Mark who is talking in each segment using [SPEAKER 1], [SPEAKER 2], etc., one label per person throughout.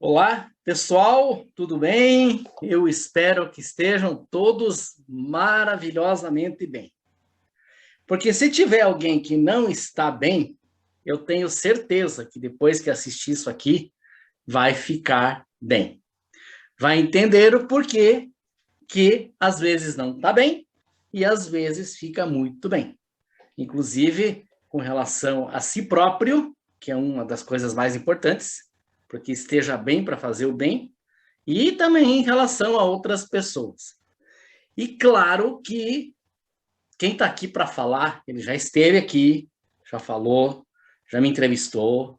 [SPEAKER 1] Olá, pessoal, tudo bem? Eu espero que estejam todos maravilhosamente bem. Porque se tiver alguém que não está bem, eu tenho certeza que depois que assistir isso aqui, vai ficar bem. Vai entender o porquê que às vezes não está bem e às vezes fica muito bem. Inclusive, com relação a si próprio, que é uma das coisas mais importantes, porque esteja bem para fazer o bem, e também em relação a outras pessoas. E claro que quem está aqui para falar, ele já esteve aqui, já falou, já me entrevistou,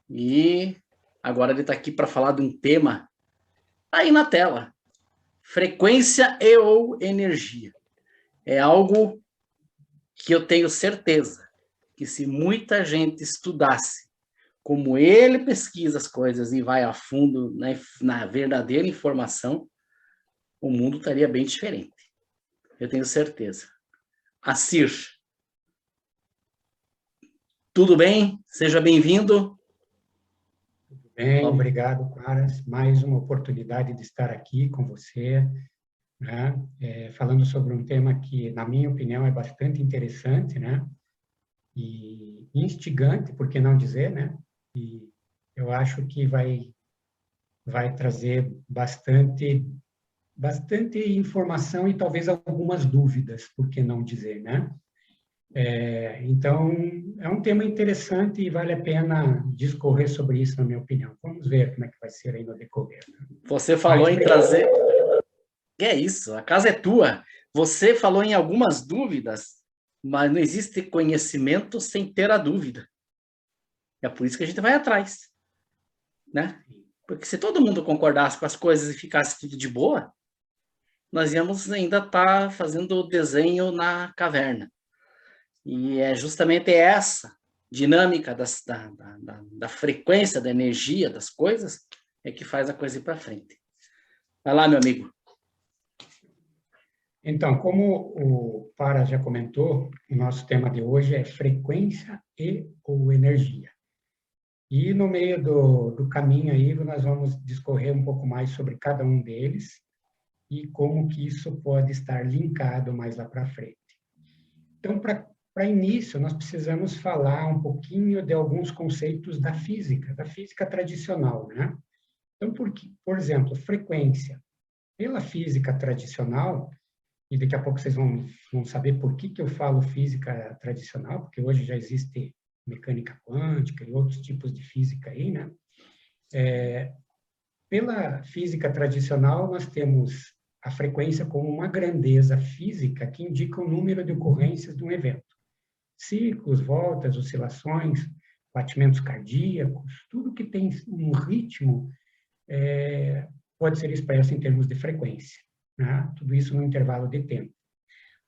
[SPEAKER 1] e agora ele está aqui para falar de um tema aí na tela: frequência e ou energia. É algo que eu tenho certeza que se muita gente estudasse como ele pesquisa as coisas e vai a fundo na verdadeira informação, o mundo estaria bem diferente. Eu tenho certeza. Assir, tudo bem? Seja bem-vindo.
[SPEAKER 2] Bem, obrigado, Claras. Mais uma oportunidade de estar aqui com você, né? Falando sobre um tema que, na minha opinião, é bastante interessante, né? E instigante, por que não dizer, né? E eu acho que vai trazer bastante informação e talvez algumas dúvidas, por que não dizer, né? Então, é um tema interessante e vale a pena discorrer sobre isso, na minha opinião. Vamos ver como é que vai ser aí no decorrer.
[SPEAKER 1] Você falou em trazer... Que é isso, a casa é tua. Você falou em algumas dúvidas, mas não existe conhecimento sem ter a dúvida. É por isso que a gente vai atrás, né? Porque se todo mundo concordasse com as coisas e ficasse tudo de boa, nós íamos ainda estar fazendo o desenho na caverna. E é justamente essa dinâmica da frequência, da energia das coisas, é que faz a coisa ir para frente. Vai lá, meu amigo.
[SPEAKER 2] Então, como o Para já comentou, o nosso tema de hoje é frequência e ou energia. E no meio do caminho aí, nós vamos discorrer um pouco mais sobre cada um deles e como que isso pode estar linkado mais lá para frente. Então, para início, nós precisamos falar um pouquinho de alguns conceitos da física tradicional, né? Então, por exemplo, frequência. Pela física tradicional, e daqui a pouco vocês vão saber por que eu falo física tradicional, porque hoje já existe mecânica quântica e outros tipos de física aí, né? Pela física tradicional, nós temos a frequência como uma grandeza física que indica o número de ocorrências de um evento. Ciclos, voltas, oscilações, batimentos cardíacos, tudo que tem um ritmo pode ser expresso em termos de frequência, né? Tudo isso no intervalo de tempo.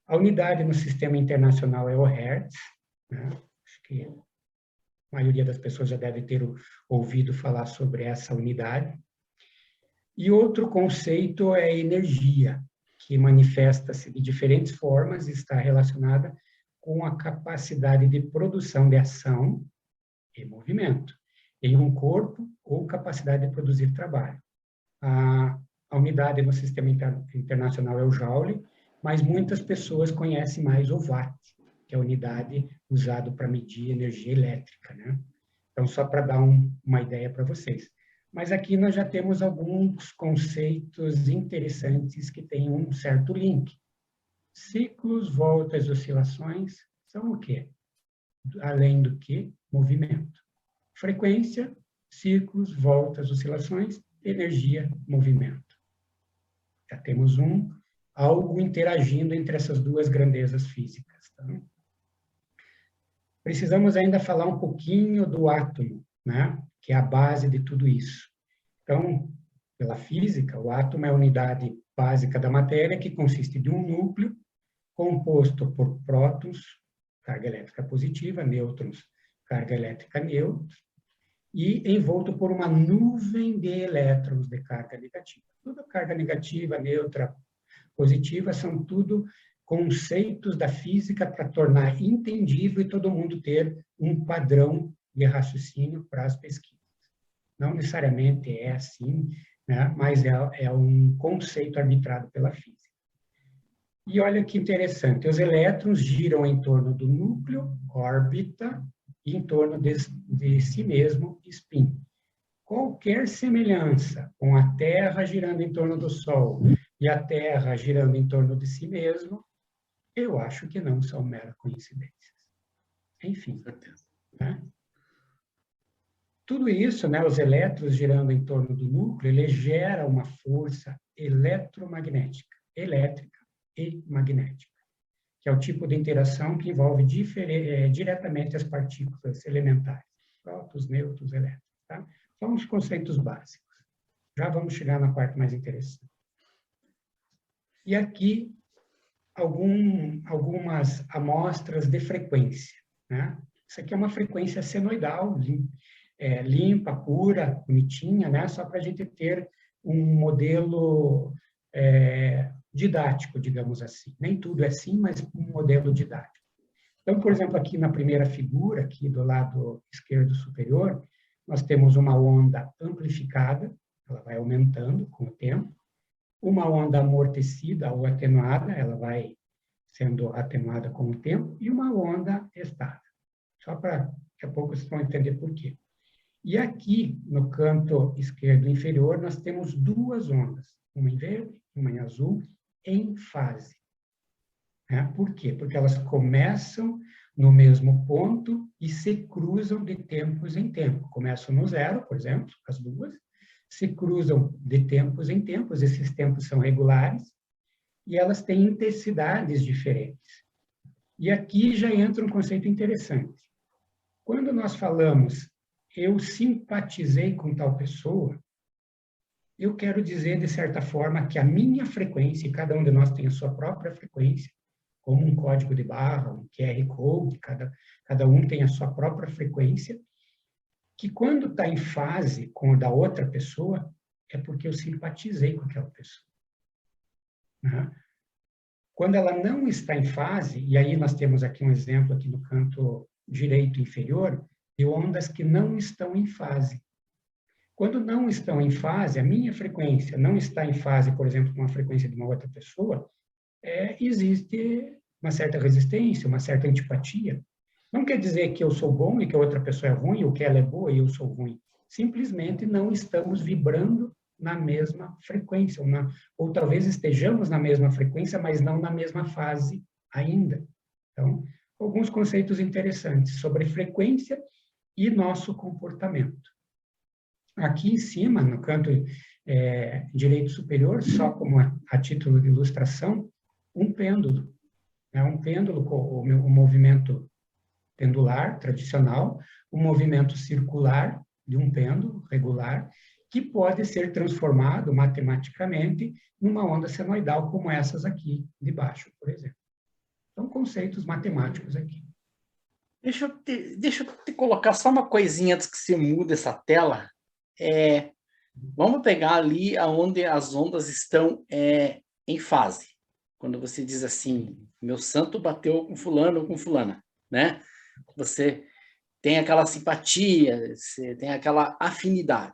[SPEAKER 2] A unidade no sistema internacional é o Hertz, né? Acho que a maioria das pessoas já deve ter ouvido falar sobre essa unidade. E outro conceito é energia, que manifesta-se de diferentes formas e está relacionada com a capacidade de produção de ação e movimento em um corpo ou capacidade de produzir trabalho. A unidade no sistema internacional é o Joule, mas muitas pessoas conhecem mais o Watt, que é a unidade usada para medir energia elétrica, né? Então, só para dar uma ideia para vocês. Mas aqui nós já temos alguns conceitos interessantes que têm um certo link. Ciclos, voltas, oscilações são o quê? Além do que? Movimento. Frequência, ciclos, voltas, oscilações, energia, movimento. Já temos algo interagindo entre essas duas grandezas físicas. Tá? Precisamos ainda falar um pouquinho do átomo, né? Que é a base de tudo isso. Então, pela física, o átomo é a unidade básica da matéria que consiste de um núcleo composto por prótons, carga elétrica positiva, nêutrons, carga elétrica neutra, e envolto por uma nuvem de elétrons de carga negativa. Toda carga negativa, neutra, positiva, são tudo conceitos da física para tornar entendível e todo mundo ter um padrão de raciocínio para as pesquisas. Não necessariamente é assim, né? Mas é um conceito arbitrado pela física. E olha que interessante, os elétrons giram em torno do núcleo, órbita, e em torno de si mesmo, spin. Qualquer semelhança com a Terra girando em torno do Sol e a Terra girando em torno de si mesmo, eu acho que não são meras coincidências. Enfim, né? Tudo isso, né, os elétrons girando em torno do núcleo, ele gera uma força eletromagnética, elétrica e magnética, que é o tipo de interação que envolve diretamente as partículas elementares, prótons, nêutrons, elétrons. Tá? São os conceitos básicos. Já vamos chegar na parte mais interessante. E aqui, algumas amostras de frequência. Né? Isso aqui é uma frequência senoidal, limpa, pura, bonitinha, né? Só para a gente ter um modelo didático, digamos assim. Nem tudo é assim, mas um modelo didático. Então, por exemplo, aqui na primeira figura, aqui do lado esquerdo superior, nós temos uma onda amplificada, ela vai aumentando com o tempo, uma onda amortecida ou atenuada, ela vai sendo atenuada com o tempo, e uma onda estável. Só para daqui a pouco vocês vão entender por quê. E aqui, no canto esquerdo inferior, nós temos duas ondas, uma em verde, uma em azul, em fase. Por quê? Porque elas começam no mesmo ponto e se cruzam de tempos em tempos. Começam no zero, por exemplo, as duas, se cruzam de tempos em tempos, esses tempos são regulares, e elas têm intensidades diferentes. E aqui já entra um conceito interessante. Quando nós falamos, eu simpatizei com tal pessoa, eu quero dizer, de certa forma, que a minha frequência, e cada um de nós tem a sua própria frequência, como um código de barra, um QR Code, cada um tem a sua própria frequência, que quando está em fase com a da outra pessoa, é porque eu simpatizei com aquela pessoa. Né? Quando ela não está em fase, e aí nós temos aqui um exemplo aqui no canto direito inferior, de ondas que não estão em fase. Quando não estão em fase, a minha frequência não está em fase, por exemplo, com a frequência de uma outra pessoa, existe uma certa resistência, uma certa antipatia. Não quer dizer que eu sou bom e que a outra pessoa é ruim, ou que ela é boa e eu sou ruim. Simplesmente não estamos vibrando na mesma frequência, ou talvez estejamos na mesma frequência, mas não na mesma fase ainda. Então, alguns conceitos interessantes sobre frequência e nosso comportamento. Aqui em cima, no canto direito superior, só como a título de ilustração, um pêndulo. Um pêndulo, o movimento pendular tradicional, o movimento circular de um pêndulo regular, que pode ser transformado matematicamente numa onda senoidal como essas aqui de baixo, por exemplo. São conceitos matemáticos aqui.
[SPEAKER 1] Deixa eu te colocar só uma coisinha antes que você mude essa tela. Vamos pegar ali onde as ondas estão em fase. Quando você diz assim, meu santo bateu com fulano ou com fulana, né? Você tem aquela simpatia, você tem aquela afinidade.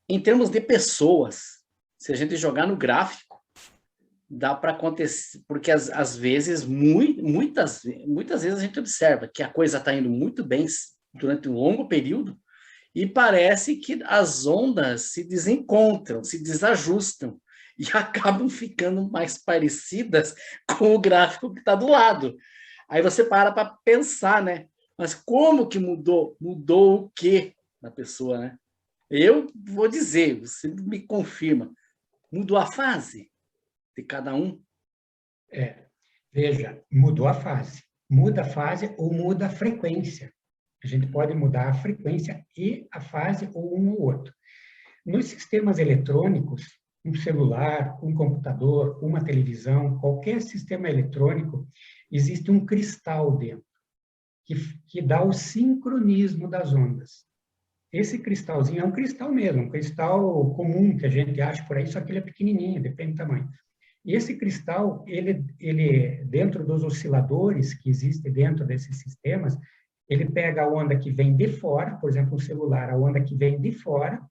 [SPEAKER 1] Em termos de pessoas, se a gente jogar no gráfico, dá para acontecer, porque às vezes, muitas vezes a gente observa que a coisa está indo muito bem durante um longo período e parece que as ondas se desencontram, se desajustam e acabam ficando mais parecidas com o gráfico que está do lado. Aí você para pensar, né? Mas como que mudou? Mudou o quê na pessoa, né? Eu vou dizer, você me confirma, mudou a fase de cada um?
[SPEAKER 2] Veja, mudou a fase. Muda a fase ou muda a frequência. A gente pode mudar a frequência e a fase ou um ou outro. Nos sistemas eletrônicos, um celular, um computador, uma televisão, qualquer sistema eletrônico, existe um cristal dentro, que dá o sincronismo das ondas. Esse cristalzinho é um cristal mesmo, um cristal comum que a gente acha por aí, só que ele é pequenininho, depende do tamanho. E esse cristal, ele dentro dos osciladores que existem dentro desses sistemas, Ele pega a onda que vem de fora, por exemplo, um celular, a onda que vem de fora,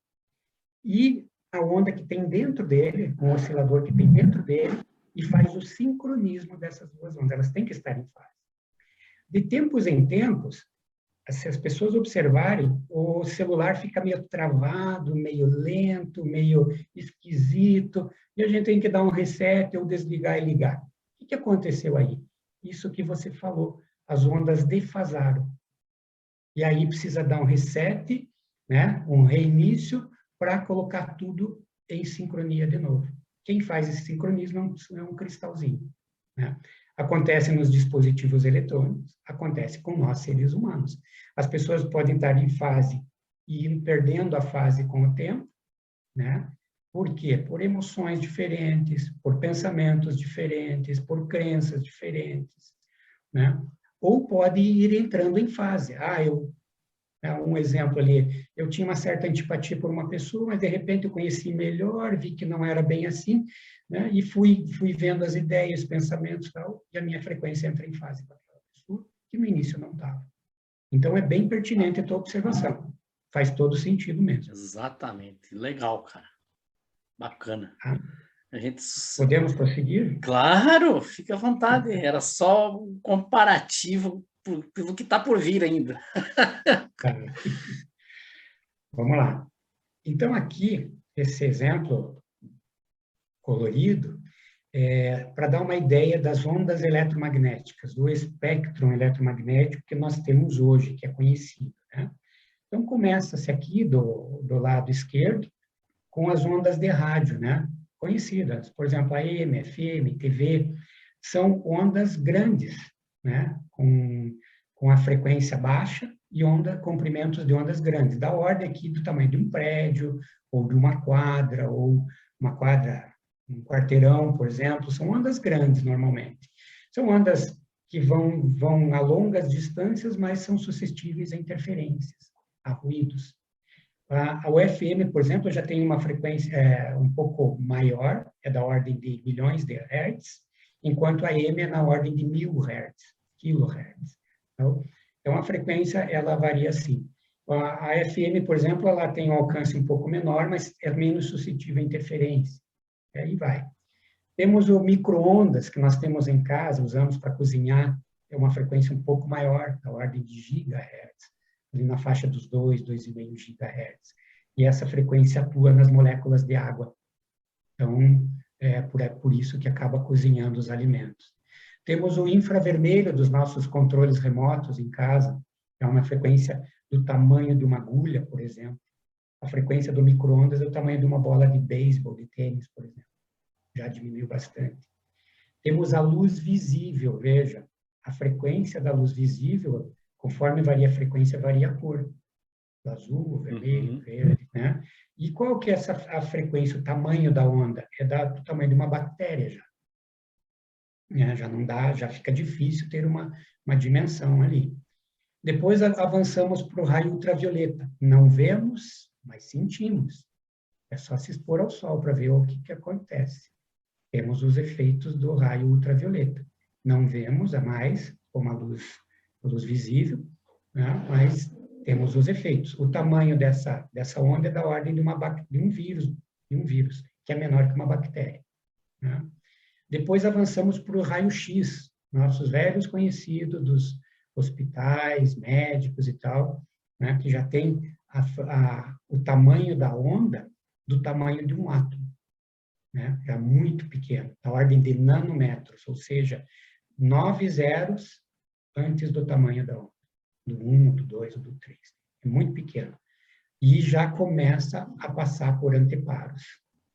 [SPEAKER 2] e a onda que tem dentro dele, um oscilador que tem dentro dele, e faz o sincronismo dessas duas ondas. Elas têm que estar em fase. De tempos em tempos, se as pessoas observarem, o celular fica meio travado, meio lento, meio esquisito, e a gente tem que dar um reset ou desligar e ligar. O que aconteceu aí? Isso que você falou, as ondas defasaram. E aí precisa dar um reset, né? Um reinício, para colocar tudo em sincronia de novo. Quem faz esse sincronismo é um cristalzinho, né? Acontece nos dispositivos eletrônicos, acontece com nós, seres humanos. As pessoas podem estar em fase e ir perdendo a fase com o tempo, né? Por quê? Por emoções diferentes, por pensamentos diferentes, por crenças diferentes, né? Ou pode ir entrando em fase. Um exemplo ali, eu tinha uma certa antipatia por uma pessoa, mas de repente eu conheci melhor, vi que não era bem assim, né? E fui vendo as ideias, pensamentos e tal, e a minha frequência entra em fase com aquela pessoa, que no início não estava. Então é bem pertinente a tua observação. Faz todo sentido mesmo.
[SPEAKER 1] Exatamente. Legal, cara. Bacana.
[SPEAKER 2] Tá?
[SPEAKER 1] A gente...
[SPEAKER 2] Podemos prosseguir?
[SPEAKER 1] Claro, fica à vontade. Era só um comparativo pelo que está por vir ainda.
[SPEAKER 2] Tá. Vamos lá. Então, aqui, esse exemplo colorido, para dar uma ideia das ondas eletromagnéticas, do espectro eletromagnético que nós temos hoje, que é conhecido, né? Então, começa-se aqui do lado esquerdo com as ondas de rádio, né? Conhecidas, por exemplo, AM, FM, TV, são ondas grandes, né? Com a frequência baixa e comprimentos de ondas grandes, da ordem aqui do tamanho de um prédio, ou de uma quadra, ou uma quadra, um quarteirão, por exemplo, são ondas grandes normalmente. São ondas que vão a longas distâncias, mas são suscetíveis a interferências, a ruídos. A UFM, por exemplo, já tem uma frequência um pouco maior, é da ordem de milhões de hertz, enquanto a AM é na ordem de 1000 hertz, kilohertz. Então, a frequência, ela varia assim. A FM, por exemplo, ela tem um alcance um pouco menor, mas é menos suscetível a interferência. E aí vai. Temos o micro-ondas, que nós temos em casa, usamos para cozinhar, é uma frequência um pouco maior, da ordem de gigahertz, ali na faixa dos 2,5 gigahertz. E essa frequência atua nas moléculas de água. Então, é por isso que acaba cozinhando os alimentos. Temos o infravermelho dos nossos controles remotos em casa, é uma frequência do tamanho de uma agulha, por exemplo. A frequência do micro-ondas é o tamanho de uma bola de beisebol, de tênis, por exemplo. Já diminuiu bastante. Temos a luz visível, veja, a frequência da luz visível, conforme varia a frequência, varia a cor. O azul, o vermelho, o verde, né? E qual que é a frequência, o tamanho da onda? É do tamanho de uma bactéria já. Já não dá, já fica difícil ter uma dimensão ali. Depois avançamos para o raio ultravioleta. Não vemos, mas sentimos. É só se expor ao sol para ver o que acontece. Temos os efeitos do raio ultravioleta. Não vemos a mais, como a luz visível, né? Mas temos os efeitos. O tamanho dessa onda é da ordem de um vírus, que é menor que uma bactéria, né? Depois avançamos para o raio-x, nossos velhos conhecidos dos hospitais, médicos e tal, né, que já tem o tamanho da onda do tamanho de um átomo, né, já muito pequeno, da ordem de nanômetros, ou seja, 9 zeros antes do tamanho da onda, do 1, do 2 ou do 3. É muito pequeno. E já começa a passar por anteparos.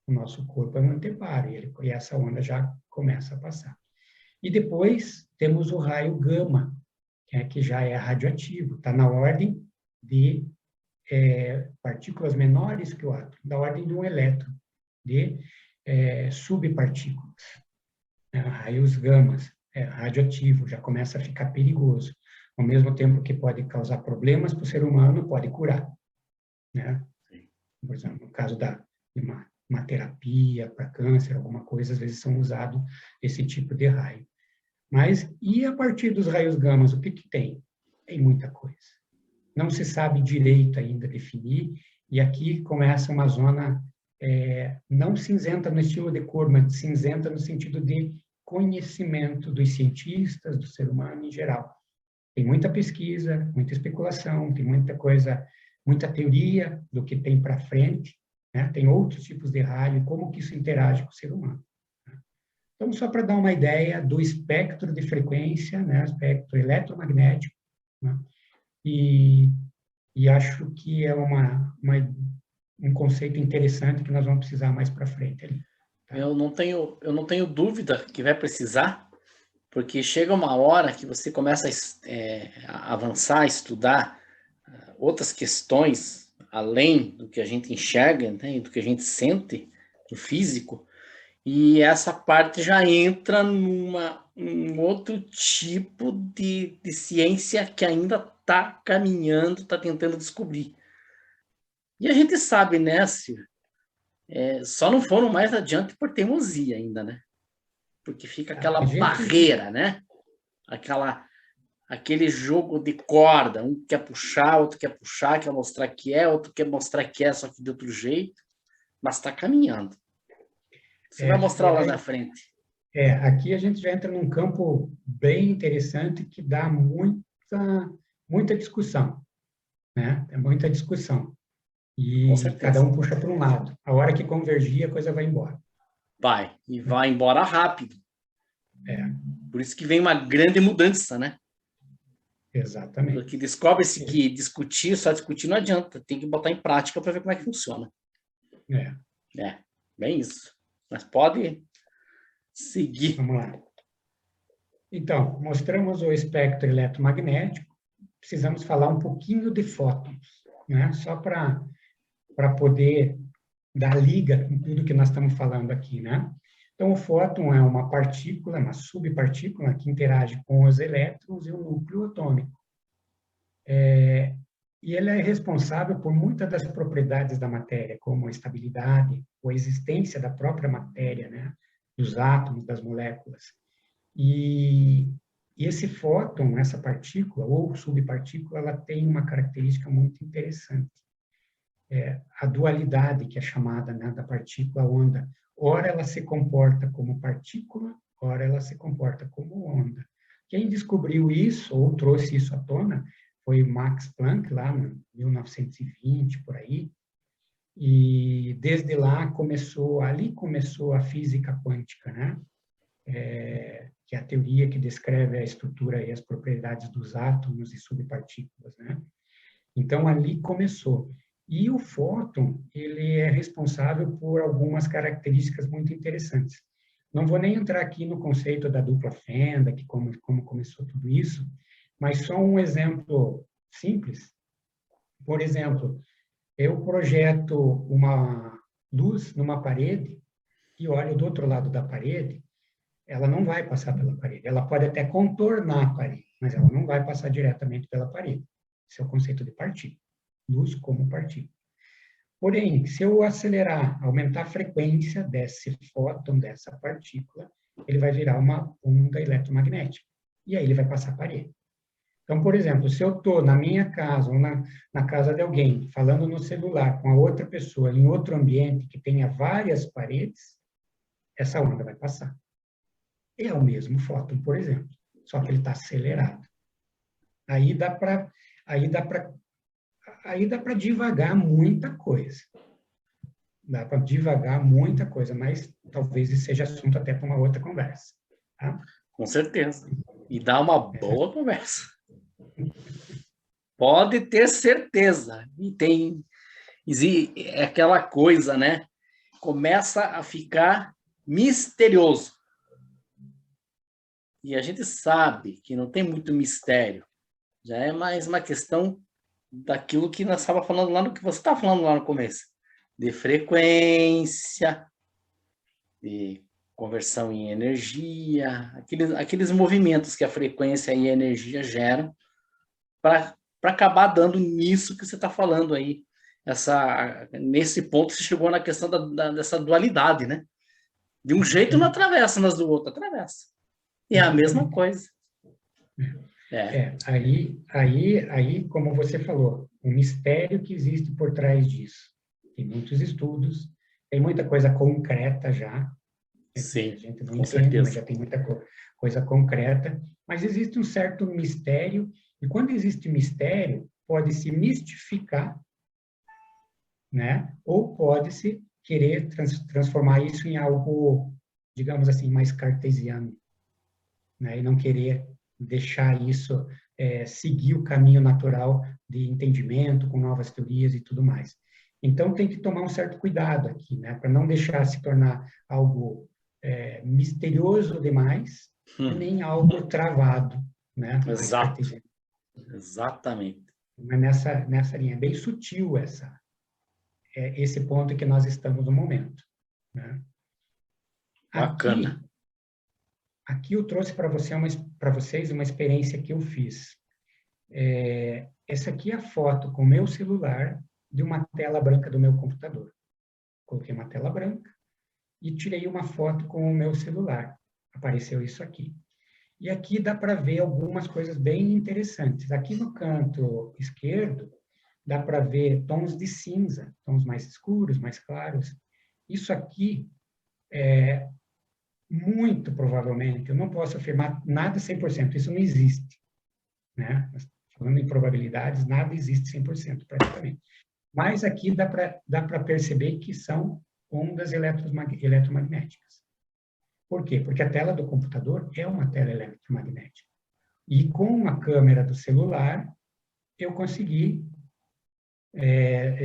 [SPEAKER 2] O nosso corpo é um anteparo, e essa onda já começa a passar. E depois temos o raio gama, que já é radioativo, está na ordem de partículas menores que o átomo, da ordem de um elétron, de subpartículas. Raios gamas, radioativo, já começa a ficar perigoso. Ao mesmo tempo que pode causar problemas para o ser humano, pode curar, né? Por exemplo, no caso de uma terapia para câncer, alguma coisa, às vezes são usados esse tipo de raio. Mas, e a partir dos raios gamas, o que tem? Tem muita coisa. Não se sabe direito ainda definir, e aqui começa uma zona não cinzenta no estilo de cor, mas cinzenta no sentido de conhecimento dos cientistas, do ser humano em geral. Tem muita pesquisa, muita especulação, tem muita coisa, muita teoria do que tem para frente, né? Tem outros tipos de raio, como que isso interage com o ser humano. Então, só para dar uma ideia do espectro de frequência, né? Espectro eletromagnético, né? E acho que é um conceito interessante que nós vamos precisar mais para frente ali. Tá?
[SPEAKER 1] Eu não tenho dúvida que vai precisar, porque chega uma hora que você começa a avançar, a estudar outras questões, além do que a gente enxerga, né, do que a gente sente no físico, e essa parte já entra num outro tipo de ciência que ainda está caminhando, está tentando descobrir. E a gente sabe, né, Silvio, só não foram mais adiante por teimosia ainda, né? Porque fica aquela barreira, né? Aquele jogo de corda, um quer puxar, outro quer puxar, quer mostrar que outro quer mostrar que só que de outro jeito, mas está caminhando. Você vai mostrar lá na frente.
[SPEAKER 2] Aqui a gente já entra num campo bem interessante que dá muita discussão, né? É muita discussão. E cada um puxa para um lado. A hora que convergir, a coisa vai embora.
[SPEAKER 1] Vai, e vai embora rápido. Por isso que vem uma grande mudança, né?
[SPEAKER 2] Exatamente.
[SPEAKER 1] Porque descobre-se que só discutir não adianta. Tem que botar em prática para ver como é que funciona. Bem isso. Mas pode seguir.
[SPEAKER 2] Vamos lá. Então, mostramos o espectro eletromagnético. Precisamos falar um pouquinho de fótons, né? Só para poder dar liga em tudo que nós estamos falando aqui, né? Então, o fóton é uma partícula, uma subpartícula que interage com os elétrons e o núcleo atômico. E ele é responsável por muitas das propriedades da matéria, como a estabilidade, ou a existência da própria matéria, né? Dos átomos, das moléculas. E esse fóton, essa partícula, ou subpartícula, ela tem uma característica muito interessante. A dualidade, que é chamada, né, da partícula-onda. Ora ela se comporta como partícula, ora ela se comporta como onda. Quem descobriu isso, ou trouxe isso à tona, foi Max Planck, lá em 1920, por aí. E desde lá começou a física quântica, né? Que é a teoria que descreve a estrutura e as propriedades dos átomos e subpartículas, né? Então, ali começou. E o fóton, ele é responsável por algumas características muito interessantes. Não vou nem entrar aqui no conceito da dupla fenda, que como começou tudo isso, mas só um exemplo simples. Por exemplo, eu projeto uma luz numa parede e olho do outro lado da parede, ela não vai passar pela parede. Ela pode até contornar a parede, mas ela não vai passar diretamente pela parede. Esse é o conceito de partícula. Luz como partícula. Porém, se eu acelerar, aumentar a frequência desse fóton, dessa partícula, ele vai virar uma onda eletromagnética. E aí ele vai passar a parede. Então, por exemplo, se eu estou na minha casa ou na casa de alguém, falando no celular com a outra pessoa em outro ambiente que tenha várias paredes, essa onda vai passar. É o mesmo fóton, por exemplo, só que ele está acelerado. Aí dá para divagar muita coisa. Dá para divagar muita coisa, mas talvez isso seja assunto até para uma outra conversa. Tá?
[SPEAKER 1] Com certeza. E dá uma boa conversa. Pode ter certeza. E é aquela coisa, né? Começa a ficar misterioso. E a gente sabe que não tem muito mistério. Já é mais uma questão daquilo que nós estávamos falando lá no que você estava falando lá no começo, de frequência, de conversão em energia, aqueles movimentos que a frequência e a energia geram para acabar dando nisso que você está falando aí. Nesse ponto você chegou na questão dessa dualidade, né? De um jeito não atravessa, mas do outro atravessa. E é a mesma coisa.
[SPEAKER 2] Aí, como você falou, o mistério que existe por trás disso. Tem muitos estudos, tem muita coisa concreta já,
[SPEAKER 1] Sim,
[SPEAKER 2] a gente não
[SPEAKER 1] com
[SPEAKER 2] entende, mas
[SPEAKER 1] certeza.
[SPEAKER 2] já tem muita coisa concreta, mas existe um certo mistério, e quando existe mistério, pode-se mistificar, né? Ou pode-se querer transformar isso em algo, digamos assim, mais cartesiano, né? E não querer deixar isso seguir o caminho natural de entendimento com novas teorias e tudo mais. Então tem que tomar um certo cuidado aqui, né? Para não deixar se tornar algo misterioso demais e nem algo travado, né? Mais
[SPEAKER 1] Exato,
[SPEAKER 2] cartesiano.
[SPEAKER 1] exatamente.
[SPEAKER 2] Mas nessa linha, é bem sutil esse ponto que nós estamos no momento, né?
[SPEAKER 1] Bacana.
[SPEAKER 2] Aqui eu trouxe para vocês uma experiência que eu fiz. Essa aqui é a foto com o meu celular de uma tela branca do meu computador. Coloquei uma tela branca e tirei uma foto com o meu celular. Apareceu isso aqui. E aqui dá para ver algumas coisas bem interessantes. Aqui no canto esquerdo, dá para ver tons de cinza, tons mais escuros, mais claros. Isso aqui muito provavelmente, eu não posso afirmar nada 100%, isso não existe, né? Falando em probabilidades, nada existe 100% praticamente. Mas aqui dá para perceber que são ondas eletromagnéticas. Por quê? Porque a tela do computador é uma tela eletromagnética. E com a câmera do celular, eu consegui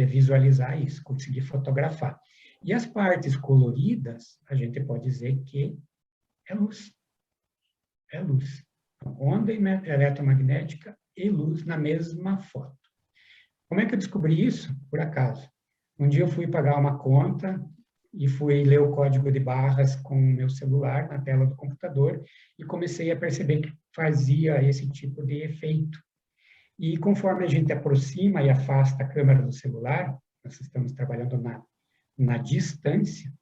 [SPEAKER 2] visualizar isso, consegui fotografar. E as partes coloridas, a gente pode dizer que é luz. É luz. Então, onda eletromagnética e luz na mesma foto. Como é que eu descobri isso? Por acaso. Um dia eu fui pagar uma conta e fui ler o código de barras com o meu celular na tela do computador e comecei a perceber que fazia esse tipo de efeito. E conforme a gente aproxima e afasta a câmera do celular, nós estamos trabalhando na distância,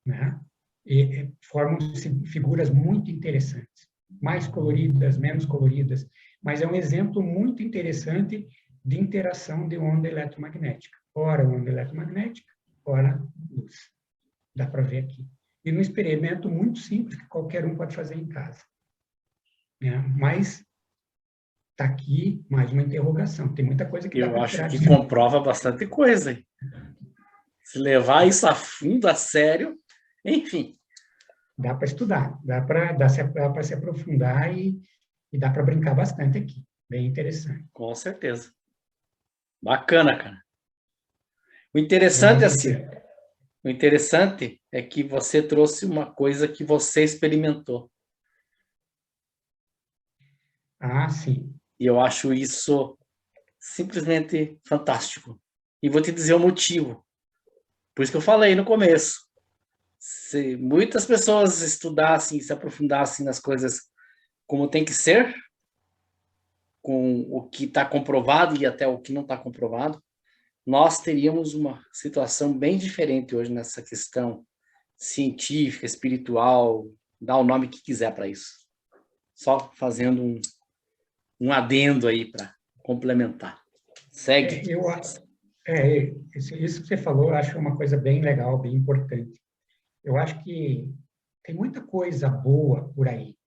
[SPEAKER 2] né? E formam-se figuras muito interessantes, mais coloridas, menos coloridas, mas é um exemplo muito interessante de interação de onda eletromagnética. Ora onda eletromagnética, ora luz. Dá para ver aqui. E num experimento muito simples que qualquer um pode fazer em casa. Né? Mas está aqui mais uma interrogação. Tem muita coisa que dá
[SPEAKER 1] Eu
[SPEAKER 2] para
[SPEAKER 1] acho
[SPEAKER 2] tirar
[SPEAKER 1] que
[SPEAKER 2] disso.
[SPEAKER 1] comprova bastante coisa, hein? Se levar isso a fundo, a sério, enfim.
[SPEAKER 2] Dá para estudar, dá para se aprofundar e dá para brincar bastante aqui. Bem interessante.
[SPEAKER 1] Com certeza. Bacana, cara. O interessante é
[SPEAKER 2] Vamos
[SPEAKER 1] assim,
[SPEAKER 2] ver.
[SPEAKER 1] o interessante é que você trouxe uma coisa que você experimentou.
[SPEAKER 2] Ah, sim.
[SPEAKER 1] E eu acho isso simplesmente fantástico. E vou te dizer o motivo. Por isso que eu falei no começo. Se muitas pessoas estudassem, se aprofundassem nas coisas como tem que ser, com o que está comprovado e até o que não está comprovado, nós teríamos uma situação bem diferente hoje nessa questão científica, espiritual, dá o nome que quiser para isso. Só fazendo um adendo aí para complementar. Segue.
[SPEAKER 2] Isso que você falou, eu acho uma coisa bem legal, bem importante. Eu acho que tem muita coisa boa por aí.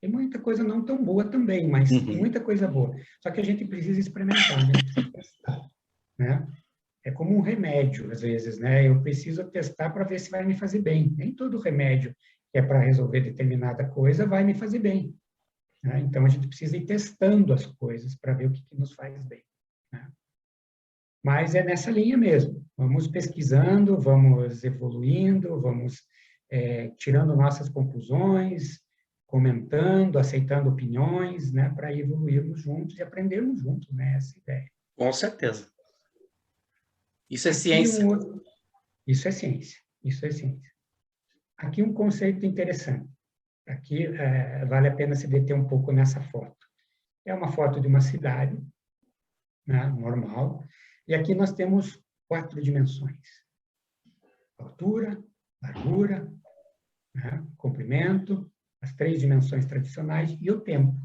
[SPEAKER 2] Tem muita coisa não tão boa também, mas tem muita coisa boa. Só que a gente precisa experimentar, a gente precisa testar, né? É como um remédio, às vezes, né? Eu preciso testar para ver se vai me fazer bem. Nem todo remédio que é para resolver determinada coisa vai me fazer bem, né? Então, a gente precisa ir testando as coisas para ver o que nos faz bem, né? Mas é nessa linha mesmo. Vamos pesquisando, vamos evoluindo, vamos tirando nossas conclusões, comentando, aceitando opiniões, né? Para evoluirmos juntos e aprendermos juntos, né? Essa ideia.
[SPEAKER 1] Com certeza. Isso é
[SPEAKER 2] Aqui
[SPEAKER 1] ciência.
[SPEAKER 2] Isso é ciência. Isso é ciência. Aqui um conceito interessante. Aqui vale a pena se deter um pouco nessa foto. É uma foto de uma cidade, né, normal, e aqui nós temos 4 dimensões: altura, largura, né, comprimento, as 3 dimensões tradicionais e o tempo.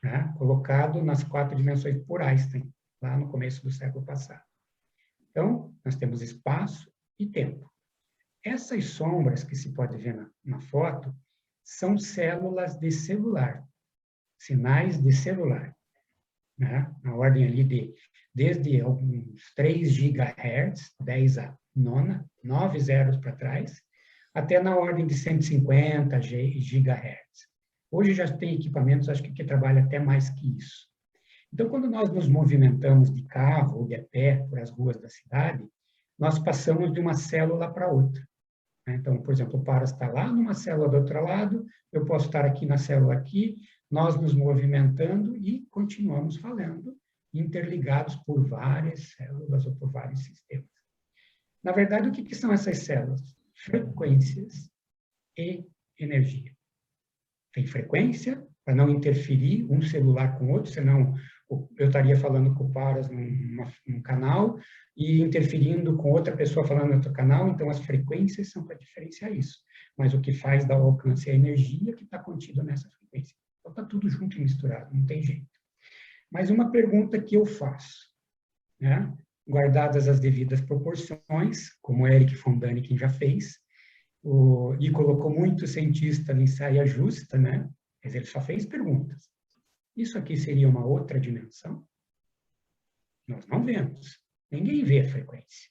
[SPEAKER 2] né, colocado nas 4 dimensões por Einstein, lá no começo do século passado. Então, nós temos espaço e tempo. Essas sombras que se pode ver na foto são células de celular, sinais de celular, né? Na ordem ali desde alguns 3 GHz, 10 a nona, 9 zeros para trás, até na ordem de 150 GHz. Hoje já tem equipamentos, acho que trabalha até mais que isso. Então, quando nós nos movimentamos de carro ou de a pé por as ruas da cidade, nós passamos de uma célula para outra. Então, por exemplo, o Paras está lá numa célula do outro lado, eu posso estar aqui na célula aqui, nós nos movimentando e continuamos falando, interligados por várias células ou por vários sistemas. Na verdade, o que são essas células? Frequências e energia. Tem frequência, para não interferir um celular com o outro, senão eu estaria falando com o Paras num canal e interferindo com outra pessoa falando no outro canal, então as frequências são para diferenciar isso. Mas o que faz dar o alcance é a energia que está contida nessa frequência. Então está tudo junto e misturado, não tem jeito. Mas uma pergunta que eu faço, né? Guardadas as devidas proporções, como o Eric von Däniken já fez, e colocou muito cientista em saia justa, né? Mas ele só fez perguntas. Isso aqui seria uma outra dimensão? Nós não vemos. Ninguém vê a frequência.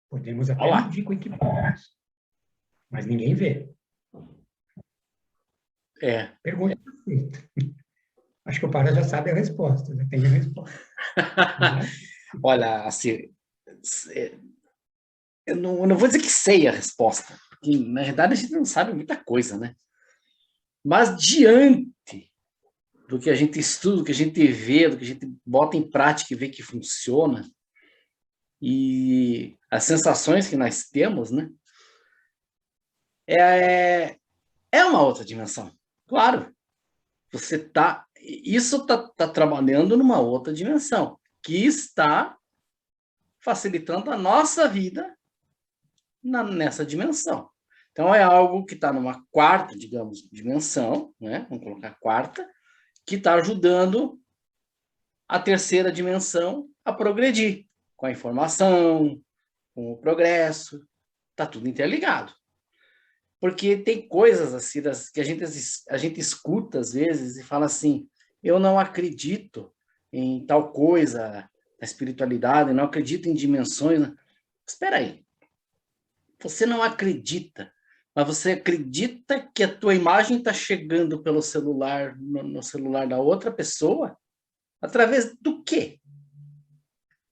[SPEAKER 2] Podemos até medir com equipamentos, mas ninguém vê. Pergunta feita. Acho que o Paras já sabe a resposta, já tem a resposta.
[SPEAKER 1] Olha, assim, eu não vou dizer que sei a resposta, porque, na verdade, a gente não sabe muita coisa, né? Mas, diante do que a gente estuda, do que a gente vê, do que a gente bota em prática e vê que funciona, e as sensações que nós temos, né? É uma outra dimensão. Claro, isso está trabalhando numa outra dimensão, que está facilitando a nossa vida nessa dimensão. Então, é algo que está numa quarta, digamos, dimensão, né? Vamos colocar quarta, que está ajudando a terceira dimensão a progredir com a informação, com o progresso. Está tudo interligado. Porque tem coisas assim que a gente escuta às vezes e fala assim, eu não acredito em tal coisa, na espiritualidade, não acredito em dimensões. Espera aí. Você não acredita, mas você acredita que a tua imagem está chegando pelo celular, no celular da outra pessoa? Através do quê?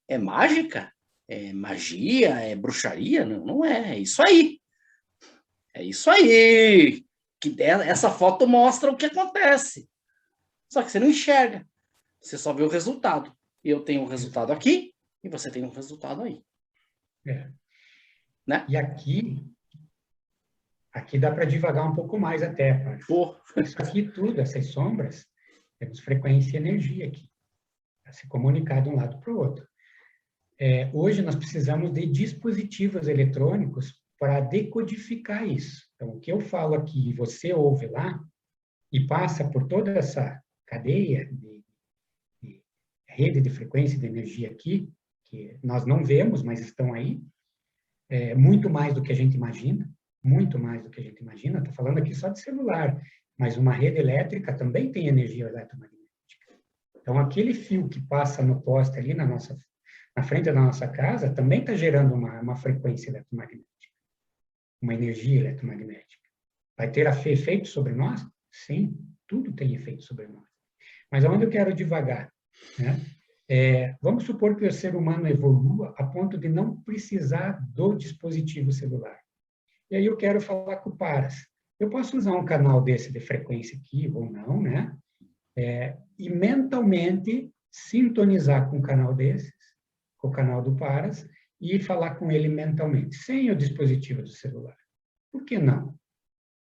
[SPEAKER 1] É mágica? É magia? É bruxaria? Não, não é. É isso aí. É isso aí. Essa foto mostra o que acontece. Só que você não enxerga. Você só vê o resultado. Eu tenho um resultado aqui e você tem um resultado aí. Né?
[SPEAKER 2] E aqui dá para divagar um pouco mais até. Isso aqui tudo, essas sombras, temos frequência e energia aqui, para se comunicar de um lado para o outro. Hoje nós precisamos de dispositivos eletrônicos para decodificar isso. Então, o que eu falo aqui, você ouve lá, e passa por toda essa cadeia de rede de frequência de energia aqui, que nós não vemos, mas estão aí, muito mais do que a gente imagina, muito mais do que a gente imagina. Estou falando aqui só de celular, mas uma rede elétrica também tem energia eletromagnética. Então, aquele fio que passa no poste ali na frente da nossa casa também está gerando uma frequência eletromagnética, uma energia eletromagnética. Vai ter efeito sobre nós? Sim, tudo tem efeito sobre nós. Mas aonde eu quero devagar, né? Vamos supor que o ser humano evolua a ponto de não precisar do dispositivo celular. E aí eu quero falar com o Paras. Eu posso usar um canal desse de frequência aqui ou não, né? E mentalmente sintonizar com um canal desses, com o canal do Paras, e falar com ele mentalmente, sem o dispositivo do celular. Por que não?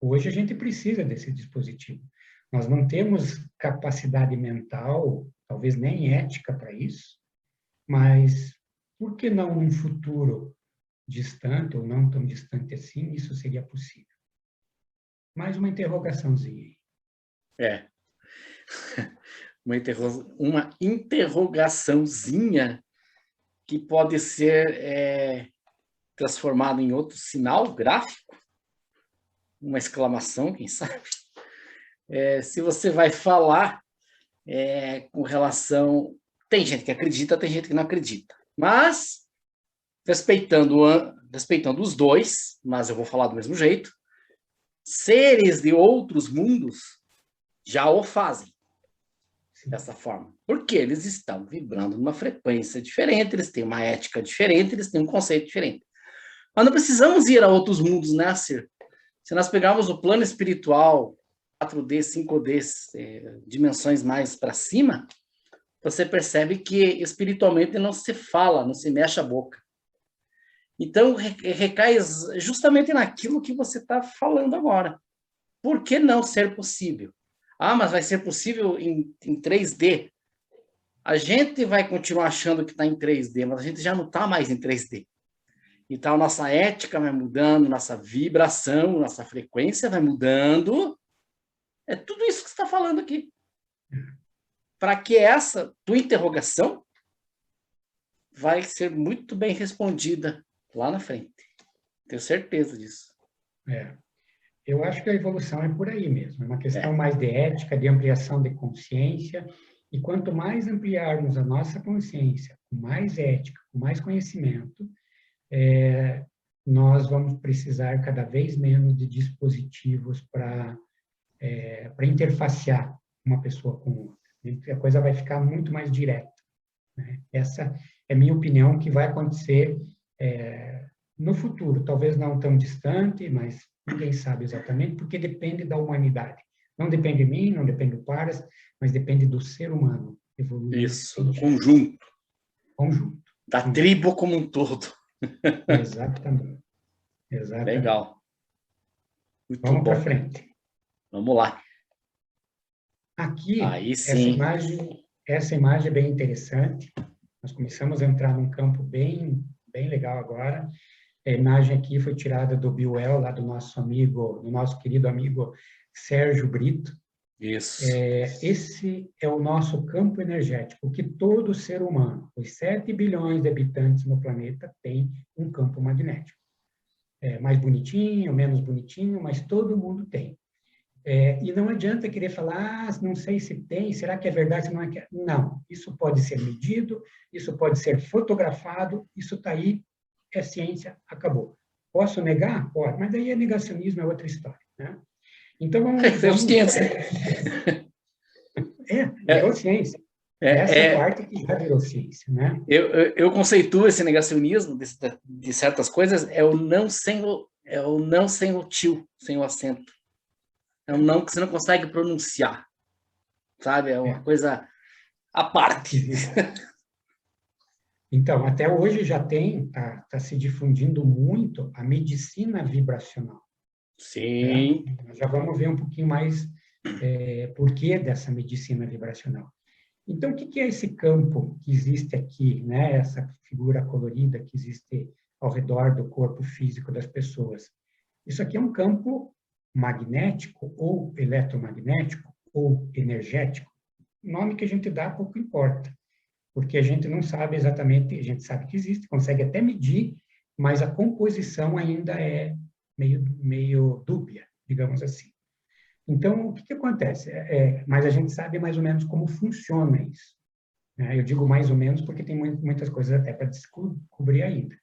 [SPEAKER 2] Hoje a gente precisa desse dispositivo. Nós não temos capacidade mental, talvez nem ética para isso, mas por que não num futuro distante, ou não tão distante assim, isso seria possível? Mais uma interrogaçãozinha aí.
[SPEAKER 1] uma interrogaçãozinha que pode ser transformada em outro sinal gráfico, uma exclamação, quem sabe. Se você vai falar com relação... Tem gente que acredita, tem gente que não acredita. Mas, respeitando os dois, mas eu vou falar do mesmo jeito, seres de outros mundos já o fazem dessa forma. Porque eles estão vibrando numa frequência diferente, eles têm uma ética diferente, eles têm um conceito diferente. Mas não precisamos ir a outros mundos, né, Sir? Se nós pegarmos o plano espiritual, 4D, 5D, dimensões mais para cima, você percebe que espiritualmente não se fala, não se mexe a boca. Então, recai justamente naquilo que você está falando agora. Por que não ser possível? Ah, mas vai ser possível em 3D. A gente vai continuar achando que está em 3D, mas a gente já não está mais em 3D. Então, nossa ética vai mudando, nossa vibração, nossa frequência vai mudando. É tudo isso que você está falando aqui. Para que essa tua interrogação vai ser muito bem respondida lá na frente. Tenho certeza disso.
[SPEAKER 2] Eu acho que a evolução é por aí mesmo. É uma questão mais de ética, de ampliação de consciência. E quanto mais ampliarmos a nossa consciência, com mais ética, com mais conhecimento, nós vamos precisar cada vez menos de dispositivos para interfacear uma pessoa com outra. A coisa vai ficar muito mais direta, né? Essa é a minha opinião, que vai acontecer no futuro, talvez não tão distante, mas ninguém sabe exatamente, porque depende da humanidade. Não depende de mim, não depende do Paras, mas depende do ser humano evoluir.
[SPEAKER 1] Isso, do conjunto.
[SPEAKER 2] Conjunto.
[SPEAKER 1] Da tribo como um todo.
[SPEAKER 2] Exatamente.
[SPEAKER 1] Legal.
[SPEAKER 2] Muito Vamos para frente.
[SPEAKER 1] Vamos lá.
[SPEAKER 2] Aqui,
[SPEAKER 1] aí sim.
[SPEAKER 2] Essa imagem é bem interessante. Nós começamos a entrar num campo bem legal agora. A imagem aqui foi tirada do Biuel, lá do nosso querido amigo Sérgio Brito.
[SPEAKER 1] Isso.
[SPEAKER 2] Esse é o nosso campo energético, que todo ser humano, os 7 bilhões de habitantes no planeta, tem um campo magnético. Mais bonitinho, menos bonitinho, mas todo mundo tem. E não adianta querer falar, não sei se tem, será que é verdade, se não é que... Não, isso pode ser medido, isso pode ser fotografado, isso está aí, é ciência, acabou. Posso negar? Pode, mas aí negacionismo, é outra história, né? Então, vamos...
[SPEAKER 1] ciência.
[SPEAKER 2] Virou ciência. Essa parte que já virou ciência, né?
[SPEAKER 1] Eu conceituo esse negacionismo de certas coisas, é o não sem o tio, sem o acento. É um não que você não consegue pronunciar, sabe? É uma coisa à parte.
[SPEAKER 2] Então, até hoje já tá se difundindo muito a medicina vibracional.
[SPEAKER 1] Sim.
[SPEAKER 2] Nós já vamos ver um pouquinho mais porquê dessa medicina vibracional. Então, o que é esse campo que existe aqui, né? Essa figura colorida que existe ao redor do corpo físico das pessoas? Isso aqui é um campo magnético ou eletromagnético ou energético. O nome que a gente dá pouco importa, porque a gente não sabe exatamente, a gente sabe que existe, consegue até medir, mas a composição ainda é meio dúbia, digamos assim. Então, o que acontece? Mas a gente sabe mais ou menos como funciona isso. Eu digo mais ou menos porque tem muitas coisas até para descobrir ainda.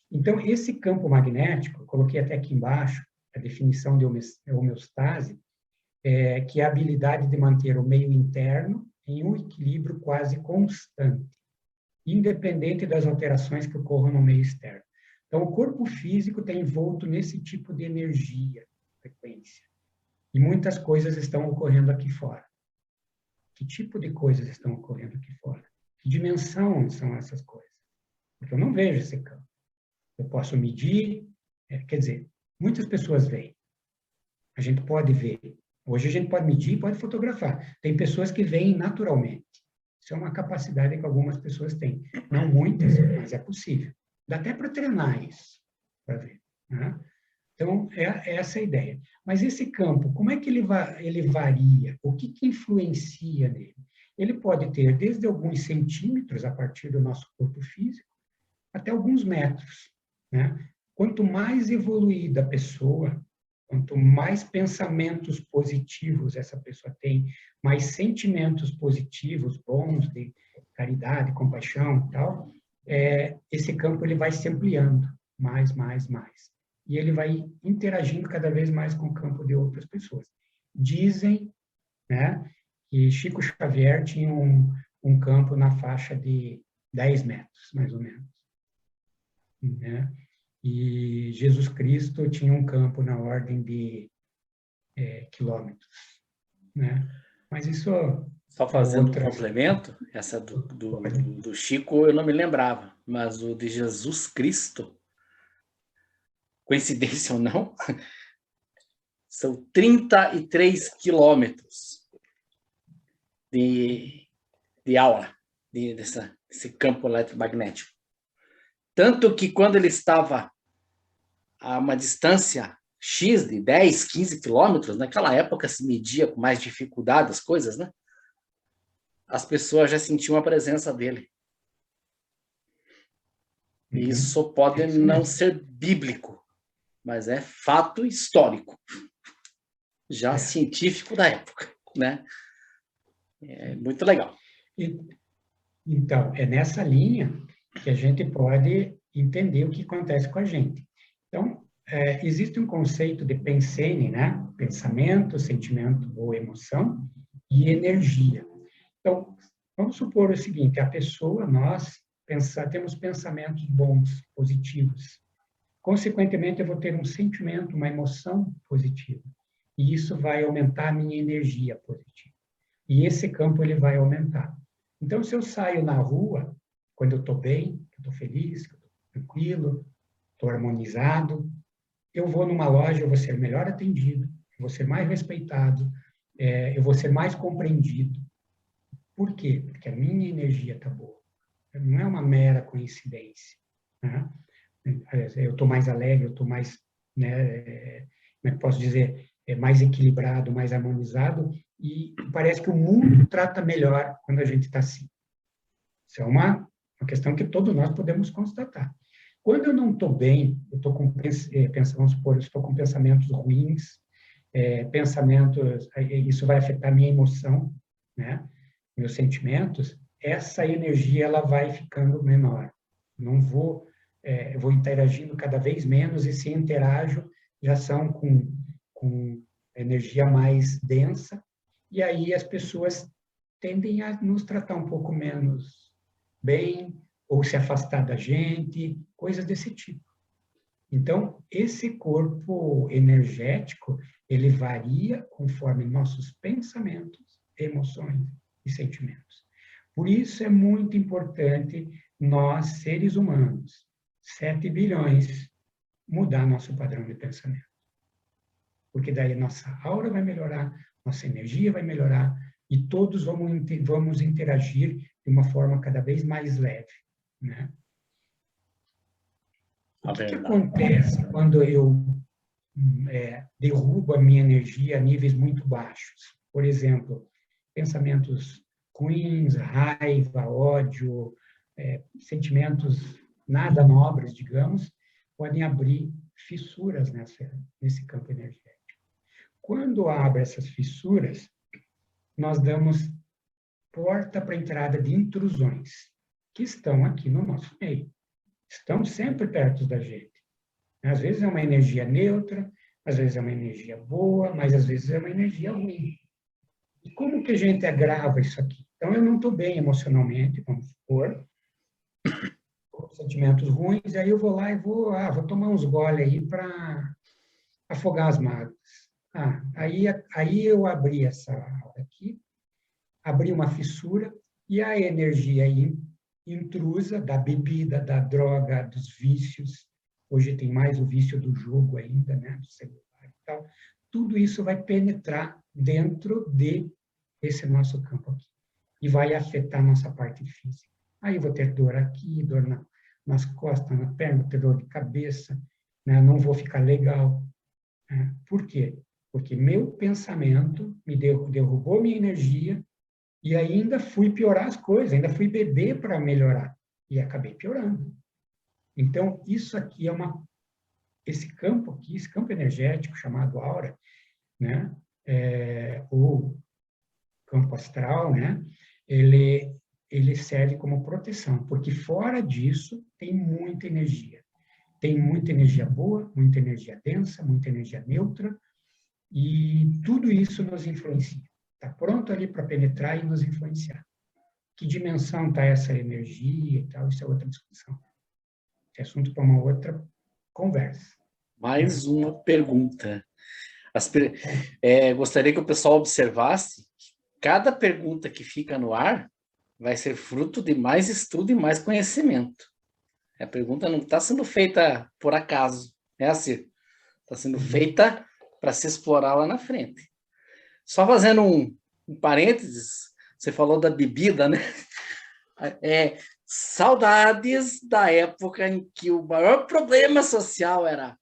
[SPEAKER 2] Então, esse campo magnético, coloquei até aqui embaixo, a definição de homeostase, que é a habilidade de manter o meio interno em um equilíbrio quase constante, independente das alterações que ocorram no meio externo. Então, o corpo físico está envolto nesse tipo de energia, frequência. E muitas coisas estão ocorrendo aqui fora. Que tipo de coisas estão ocorrendo aqui fora? Que dimensão são essas coisas? Porque eu não vejo esse campo. Eu posso medir, quer dizer, muitas pessoas veem. A gente pode ver. Hoje a gente pode medir, pode fotografar. Tem pessoas que veem naturalmente. Isso é uma capacidade que algumas pessoas têm. Não muitas, mas é possível. Dá até para treinar isso, para ver, né? Então, é essa a ideia. Mas esse campo, como é que ele varia? O que influencia nele? ele pode ter desde alguns centímetros, a partir do nosso corpo físico, até alguns metros, né? Quanto mais evoluída a pessoa, quanto mais pensamentos positivos essa pessoa tem, mais sentimentos positivos, bons, de caridade, compaixão e tal, esse campo ele vai se ampliando mais, mais, mais. E ele vai interagindo cada vez mais com o campo de outras pessoas. Dizem, né, que Chico Xavier tinha um campo na faixa de 10 metros, mais ou menos, né? E Jesus Cristo tinha um campo na ordem de quilômetros, né? Mas isso
[SPEAKER 1] Só fazendo um
[SPEAKER 2] outra...
[SPEAKER 1] complemento, essa do Chico eu não me lembrava, mas o de Jesus Cristo, coincidência ou não, são 33 quilômetros de aura desse campo eletromagnético. Tanto que quando ele estava a uma distância X de 10, 15 quilômetros, naquela época se media com mais dificuldade as coisas, né? As pessoas já sentiam a presença dele. E isso pode não ser bíblico, mas é fato histórico, já científico da época, né? É muito legal.
[SPEAKER 2] Então, é nessa linha que a gente pode entender o que acontece com a gente. Então, existe um conceito de pensene, né? Pensamento, sentimento ou emoção, e energia. Então, vamos supor o seguinte, a pessoa, nós, temos pensamentos bons, positivos. Consequentemente, eu vou ter um sentimento, uma emoção positiva. E isso vai aumentar a minha energia positiva. E esse campo, ele vai aumentar. Então, se eu saio na rua, quando eu estou bem, eu estou feliz, eu estou tranquilo, estou harmonizado, eu vou numa loja, eu vou ser melhor atendido, eu vou ser mais respeitado, eu vou ser mais compreendido. Por quê? Porque a minha energia está boa. Não é uma mera coincidência, né? Eu estou mais alegre, eu estou mais, né, como é que posso dizer, mais equilibrado, mais harmonizado, e parece que o mundo trata melhor quando a gente está assim. Isso é uma questão que todos nós podemos constatar. Quando eu não estou bem, eu estou com, vamos supor, eu estou com pensamentos ruins, isso vai afetar minha emoção, né? Meus sentimentos, essa energia ela vai ficando menor. Não vou, eu vou interagindo cada vez menos, e se interajo, já são com energia mais densa, e aí as pessoas tendem a nos tratar um pouco menos bem, ou se afastar da gente, coisas desse tipo. Então, esse corpo energético, ele varia conforme nossos pensamentos, emoções e sentimentos. Por isso é muito importante nós, seres humanos, 7 bilhões, mudar nosso padrão de pensamento. Porque daí nossa aura vai melhorar, nossa energia vai melhorar, e todos vamos interagir de uma forma cada vez mais leve, né? O que acontece quando eu derrubo a minha energia a níveis muito baixos? Por exemplo, pensamentos ruins, raiva, ódio, sentimentos nada nobres, digamos, podem abrir fissuras nesse campo energético. Quando abre essas fissuras, nós damos porta para a entrada de intrusões, que estão aqui no nosso meio. Estão sempre perto da gente. Às vezes é uma energia neutra, às vezes é uma energia boa, mas às vezes é uma energia ruim. E como que a gente agrava isso aqui? Então, eu não estou bem emocionalmente, vamos supor, com sentimentos ruins, aí eu vou lá e vou tomar uns gole aí para afogar as mágoas. Aí eu abri essa aula aqui, abri uma fissura, e a energia intrusa da bebida, da droga, dos vícios, hoje tem mais o vício do jogo ainda, né, do celular e tal, tudo isso vai penetrar dentro desse nosso campo aqui, e vai afetar a nossa parte física. Aí eu vou ter dor aqui, dor nas costas, na perna, vou ter dor de cabeça, né, não vou ficar legal. Por quê? Porque meu pensamento me derrubou minha energia, E ainda fui piorar as coisas, ainda fui beber para melhorar. E acabei piorando. Então, isso aqui esse campo aqui, esse campo energético chamado aura, né? Ou campo astral, né? Ele serve como proteção, porque fora disso tem muita energia. Tem muita energia boa, muita energia densa, muita energia neutra, e tudo isso nos influencia. Está pronto ali para penetrar e nos influenciar. Que dimensão está essa energia e tal, isso é outra discussão. É assunto para uma outra conversa.
[SPEAKER 1] Mais uma pergunta. Gostaria que o pessoal observasse que cada pergunta que fica no ar vai ser fruto de mais estudo e mais conhecimento. A pergunta não está sendo feita por acaso, né, Cir? Está sendo feita para se explorar lá na frente. Só fazendo um parênteses, você falou da bebida, né? Saudades da época em que o maior problema social era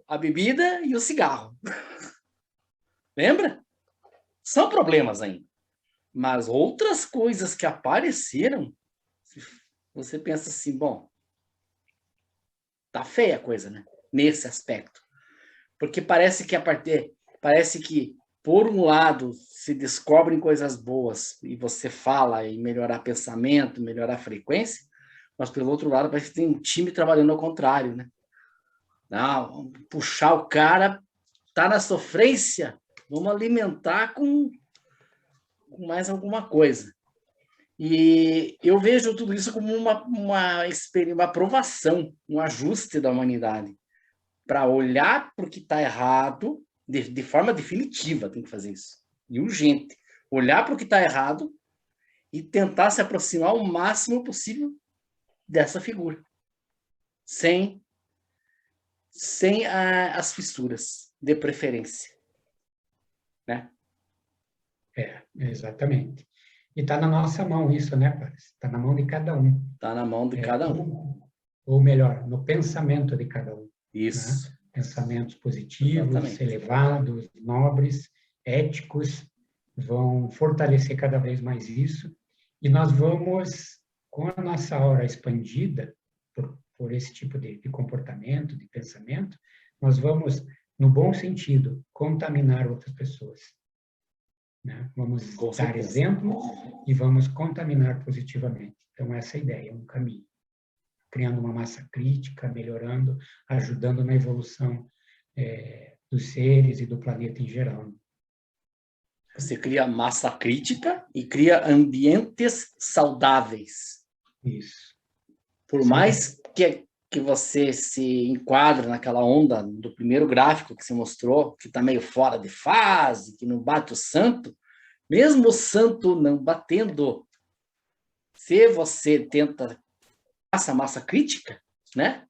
[SPEAKER 1] a bebida e o cigarro. Lembra? São problemas ainda. Mas outras coisas que apareceram, você pensa assim, bom, tá feia a coisa, né? Nesse aspecto. Porque parece que, por um lado, se descobrem coisas boas e você fala em melhorar pensamento, melhorar a frequência, mas, pelo outro lado, parece que tem um time trabalhando ao contrário, né? Não, puxar o cara, tá na sofrência, vamos alimentar com mais alguma coisa. E eu vejo tudo isso como uma aprovação, um ajuste da humanidade, para olhar para o que está errado de forma definitiva, tem que fazer isso, e urgente. Olhar para o que está errado e tentar se aproximar o máximo possível dessa figura, sem as fissuras, de preferência. Né?
[SPEAKER 2] Exatamente. E está na nossa mão isso, né, Paris? Está na mão de cada um.
[SPEAKER 1] Está na mão de cada um.
[SPEAKER 2] Ou melhor, no pensamento de cada um.
[SPEAKER 1] Isso.
[SPEAKER 2] Né? Pensamentos positivos,
[SPEAKER 1] exatamente,
[SPEAKER 2] elevados, nobres, éticos, vão fortalecer cada vez mais isso. E nós vamos, com a nossa aura expandida, por esse tipo de comportamento, de pensamento, nós vamos, no bom sentido, contaminar outras pessoas. Né? Vamos dar exemplo e vamos contaminar positivamente. Então, essa é a ideia, é um caminho. Criando uma massa crítica, melhorando, ajudando na evolução dos seres e do planeta em geral.
[SPEAKER 1] Você cria massa crítica e cria ambientes saudáveis.
[SPEAKER 2] Isso.
[SPEAKER 1] Por mais que você se enquadre naquela onda do primeiro gráfico que você mostrou, que está meio fora de fase, que não bate o santo, mesmo o santo não batendo, se você tenta essa massa crítica, né,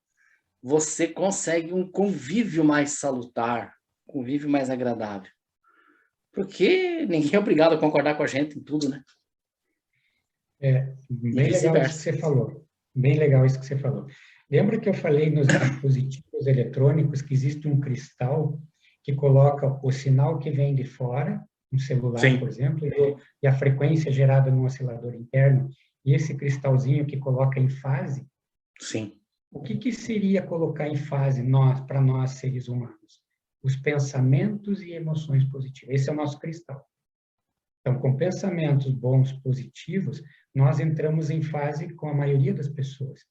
[SPEAKER 1] você consegue um convívio mais salutar, um convívio mais agradável. Porque ninguém é obrigado a concordar com a gente em tudo, né?
[SPEAKER 2] Bem legal isso que você falou. Bem legal isso que você falou. Lembra que eu falei nos dispositivos eletrônicos que existe um cristal que coloca o sinal que vem de fora, um celular, Sim. por exemplo, e a frequência gerada no oscilador interno, e esse cristalzinho que coloca em fase?
[SPEAKER 1] Sim.
[SPEAKER 2] O que seria colocar em fase para nós, seres humanos? Os pensamentos e emoções positivas. Esse é o nosso cristal. Então, com pensamentos bons, positivos, nós entramos em fase com a maioria das pessoas.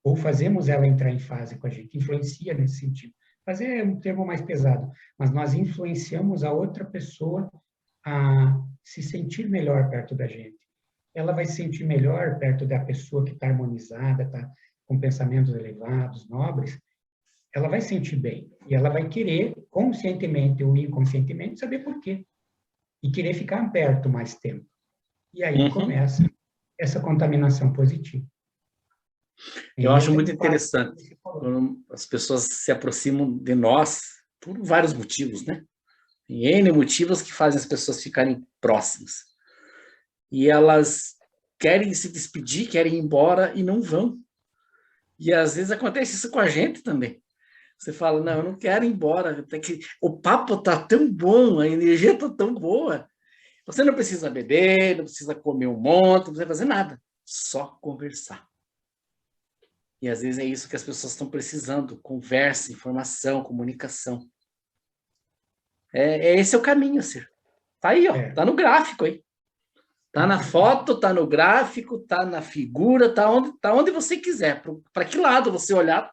[SPEAKER 2] Ou fazemos ela entrar em fase com a gente, influencia nesse sentido. Fazer é um termo mais pesado, mas nós influenciamos a outra pessoa a se sentir melhor perto da gente. Ela vai se sentir melhor perto da pessoa que está harmonizada, está com pensamentos elevados, nobres, ela vai se sentir bem. E ela vai querer, conscientemente ou inconscientemente, saber por quê. E querer ficar perto mais tempo. E aí começa essa contaminação positiva.
[SPEAKER 1] Eu acho muito interessante quando as pessoas se aproximam de nós por vários motivos, né? Tem N motivos que fazem as pessoas ficarem próximas. E elas querem se despedir, querem ir embora e não vão. E às vezes acontece isso com a gente também. Você fala, não, eu não quero ir embora. O papo tá tão bom, a energia tá tão boa. Você não precisa beber, não precisa comer um monte, não precisa fazer nada. Só conversar. E às vezes é isso que as pessoas estão precisando. Conversa, informação, comunicação. Esse é o caminho, Cir. Tá aí, ó. Tá no gráfico aí. Tá na foto, tá no gráfico, tá na figura, tá onde você quiser. Para que lado você olhar,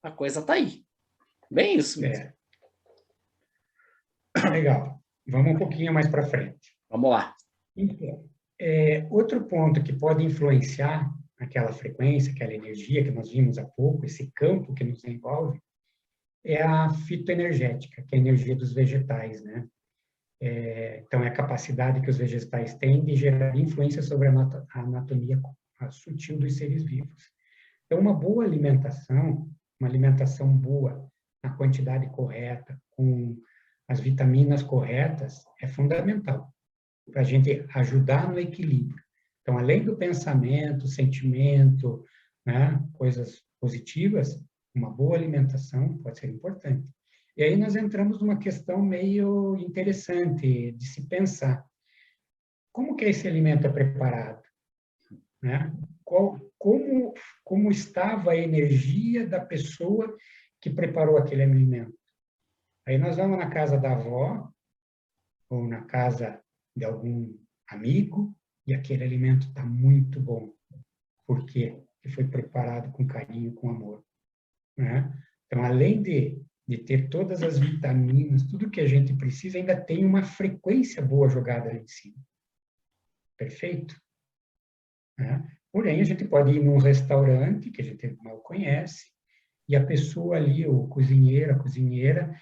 [SPEAKER 1] a coisa tá aí. Bem isso mesmo.
[SPEAKER 2] Legal. Vamos um pouquinho mais para frente.
[SPEAKER 1] Vamos lá.
[SPEAKER 2] Então, outro ponto que pode influenciar aquela frequência, aquela energia que nós vimos há pouco, esse campo que nos envolve, é a fitoenergética, que é a energia dos vegetais, né? Então, é a capacidade que os vegetais têm de gerar influência sobre a anatomia sutil dos seres vivos. Então, uma boa alimentação, uma alimentação boa, na quantidade correta, com as vitaminas corretas, é fundamental para a gente ajudar no equilíbrio. Então, além do pensamento, sentimento, né, coisas positivas, uma boa alimentação pode ser importante. E aí nós entramos numa questão meio interessante de se pensar. Como que esse alimento é preparado? Né? Como estava a energia da pessoa que preparou aquele alimento? Aí nós vamos na casa da avó, ou na casa de algum amigo, e aquele alimento está muito bom. Por quê? Porque foi preparado com carinho, com amor. Né? Então, além de ter todas as vitaminas, tudo que a gente precisa, ainda tem uma frequência boa jogada ali em cima. Perfeito? Né? Porém, a gente pode ir num restaurante que a gente mal conhece, e a pessoa ali, o cozinheiro, a cozinheira,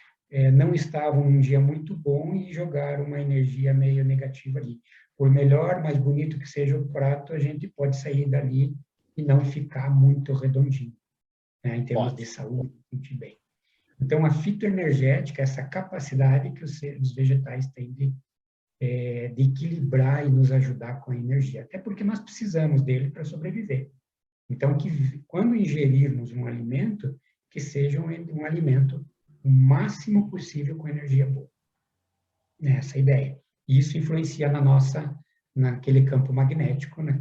[SPEAKER 2] não estavam num dia muito bom e jogaram uma energia meio negativa ali. Por melhor, mais bonito que seja o prato, a gente pode sair dali e não ficar muito redondinho, né, em termos de saúde, sentir bem. Então, a fitoenergética, essa capacidade que os vegetais têm de equilibrar e nos ajudar com a energia, até porque nós precisamos dele para sobreviver. Então, quando ingerirmos um alimento, que seja um alimento o máximo possível com energia boa. Essa é a ideia. E isso influencia naquele campo magnético, na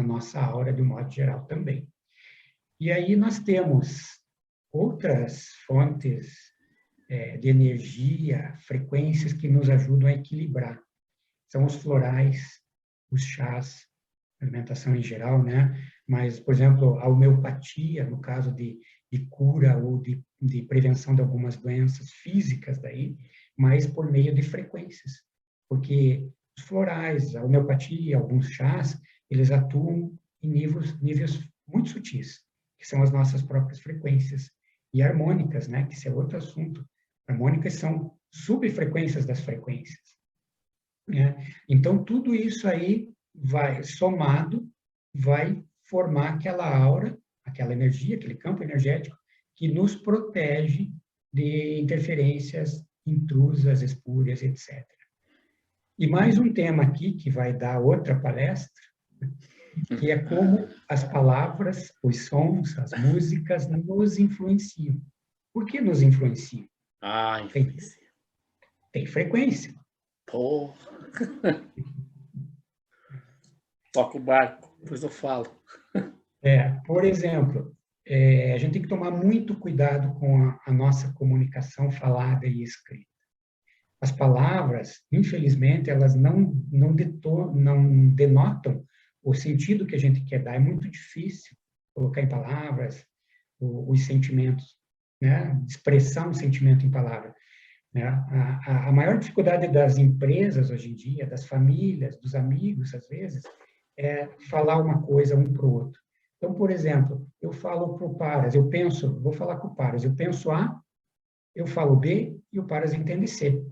[SPEAKER 2] nossa aura, de um modo geral, também. E aí nós temos outras fontes de energia, frequências que nos ajudam a equilibrar. São os florais, os chás, alimentação em geral, né? Mas, por exemplo, a homeopatia, no caso de cura ou de prevenção de algumas doenças físicas daí, mas por meio de frequências. Porque os florais, a homeopatia, alguns chás, eles atuam em níveis muito sutis, que são as nossas próprias frequências. E harmônicas, né? Que esse é outro assunto. Harmônicas são subfrequências das frequências. Né? Então, tudo isso aí somado, vai formar aquela aura, aquela energia, aquele campo energético que nos protege de interferências intrusas, espúrias, etc. E mais um tema aqui, que vai dar outra palestra, que é como as palavras, os sons, as músicas nos influenciam. Por que nos influenciam?
[SPEAKER 1] Influencia.
[SPEAKER 2] Tem frequência.
[SPEAKER 1] Porra. Toca o barco, depois eu falo.
[SPEAKER 2] Por exemplo, a gente tem que tomar muito cuidado com a nossa comunicação falada e escrita. As palavras, infelizmente, elas não denotam o sentido que a gente quer dar. É muito difícil colocar em palavras os sentimentos, né? Expressar um sentimento em palavras. Né? A maior dificuldade das empresas hoje em dia, das famílias, dos amigos, às vezes, é falar uma coisa um para o outro. Então, por exemplo, eu falo para o Paras, vou falar com o Paras, eu penso A, eu falo B e o Paras entende C.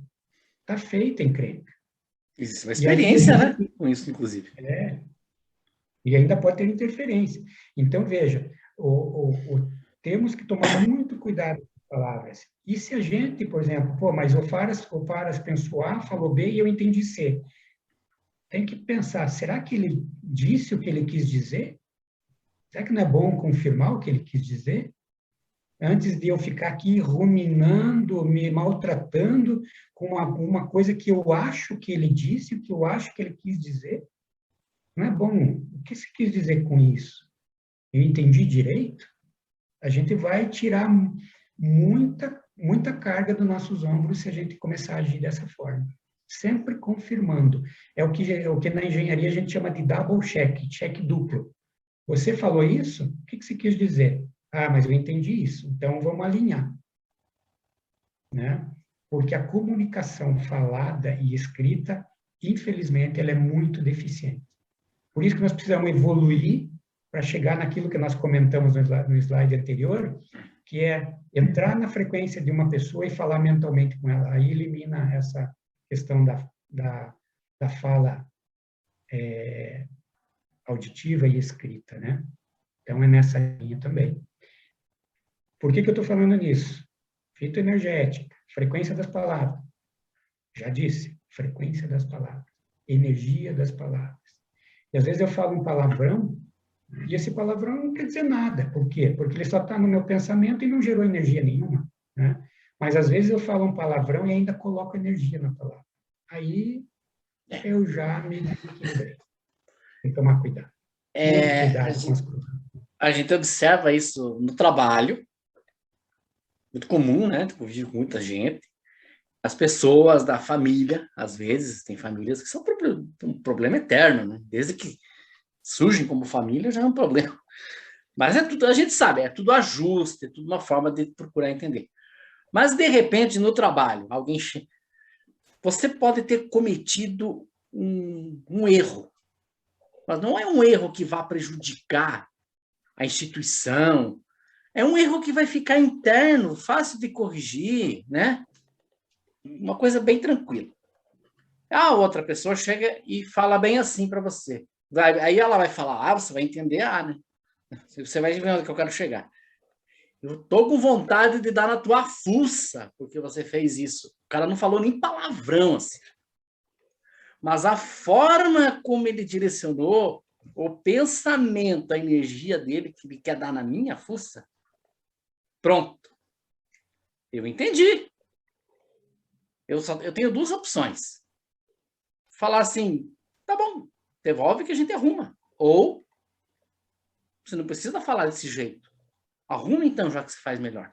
[SPEAKER 2] Está feita a encrenca.
[SPEAKER 1] Existe uma experiência, né? Com isso, inclusive.
[SPEAKER 2] E ainda pode ter interferência. Então, veja, temos que tomar muito cuidado com as palavras. E se a gente, por exemplo, mas o Paras pensou A, falou B e eu entendi C. Tem que pensar, será que ele disse o que ele quis dizer? Será que não é bom confirmar o que ele quis dizer? antes de eu ficar aqui ruminando, me maltratando com uma coisa que eu acho que ele disse, o que eu acho que ele quis dizer. Não é bom. O que você quis dizer com isso? Eu entendi direito? A gente vai tirar muita carga dos nossos ombros se a gente começar a agir dessa forma. Sempre confirmando. É o que na engenharia a gente chama de double check, check duplo. Você falou isso? O que você quis dizer? Ah, mas eu entendi isso. Então, vamos alinhar. Né? Porque a comunicação falada e escrita, infelizmente, ela é muito deficiente. Por isso que nós precisamos evoluir para chegar naquilo que nós comentamos no slide anterior, que é entrar na frequência de uma pessoa e falar mentalmente com ela. Aí elimina essa questão da fala auditiva e escrita, né? Então, é nessa linha também. Por que eu estou falando nisso? Fitoenergética, frequência das palavras. Já disse, frequência das palavras, energia das palavras. E às vezes eu falo um palavrão, e esse palavrão não quer dizer nada. Por quê? Porque ele só está no meu pensamento e não gerou energia nenhuma. Né? Mas às vezes eu falo um palavrão e ainda coloco energia na palavra. Aí eu já me desequilibrei. Tem que tomar cuidado. Muito cuidado com as coisas.
[SPEAKER 1] A gente observa isso no trabalho, muito comum, né? Convive com muita gente. As pessoas da família, às vezes, tem famílias que são um problema eterno, né? Desde que surgem como família, já é um problema. Mas é tudo, a gente sabe, é tudo ajuste, é tudo uma forma de procurar entender. Mas, de repente, no trabalho, você pode ter cometido um erro, mas não é um erro que vá prejudicar a instituição, é um erro que vai ficar interno, fácil de corrigir, né? Uma coisa bem tranquila. A outra pessoa chega e fala bem assim para você. Aí ela vai falar, você vai entender, né? Você vai ver onde que eu quero chegar. Eu tô com vontade de dar na tua fuça, porque você fez isso. O cara não falou nem palavrão, assim. Mas a forma como ele direcionou, o pensamento, a energia dele, que ele quer dar na minha fuça, pronto. Eu entendi. Eu tenho duas opções. Falar assim, tá bom, devolve que a gente arruma. Ou, você não precisa falar desse jeito. Arruma então, já que você faz melhor.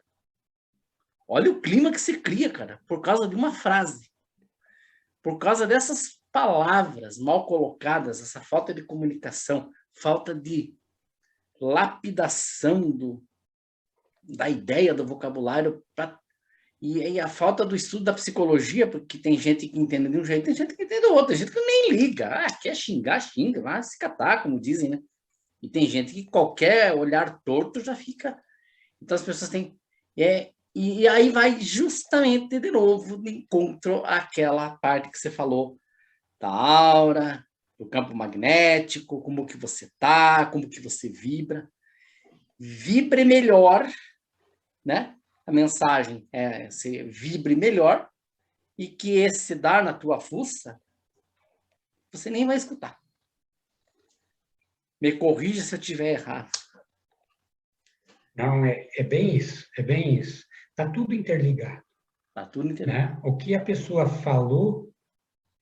[SPEAKER 1] Olha o clima que se cria, cara, por causa de uma frase. Por causa dessas palavras mal colocadas, essa falta de comunicação, falta de lapidação da ideia, do vocabulário, e a falta do estudo da psicologia, porque tem gente que entende de um jeito, tem gente que entende do outro, tem gente que nem liga. Quer xingar, xinga, vai se catar, como dizem, né? E tem gente que qualquer olhar torto já fica... Então as pessoas têm... E aí vai justamente, de novo, de encontro àquela parte que você falou, da aura, do campo magnético, como que você tá, como que você vibra. Vibre melhor, né? A mensagem é você vibre melhor e que esse dar na tua fuça, você nem vai escutar. Me corrija se eu estiver errado.
[SPEAKER 2] Não, é bem isso, é bem isso. Está tudo interligado.
[SPEAKER 1] Está tudo interligado.
[SPEAKER 2] Né? O que a pessoa falou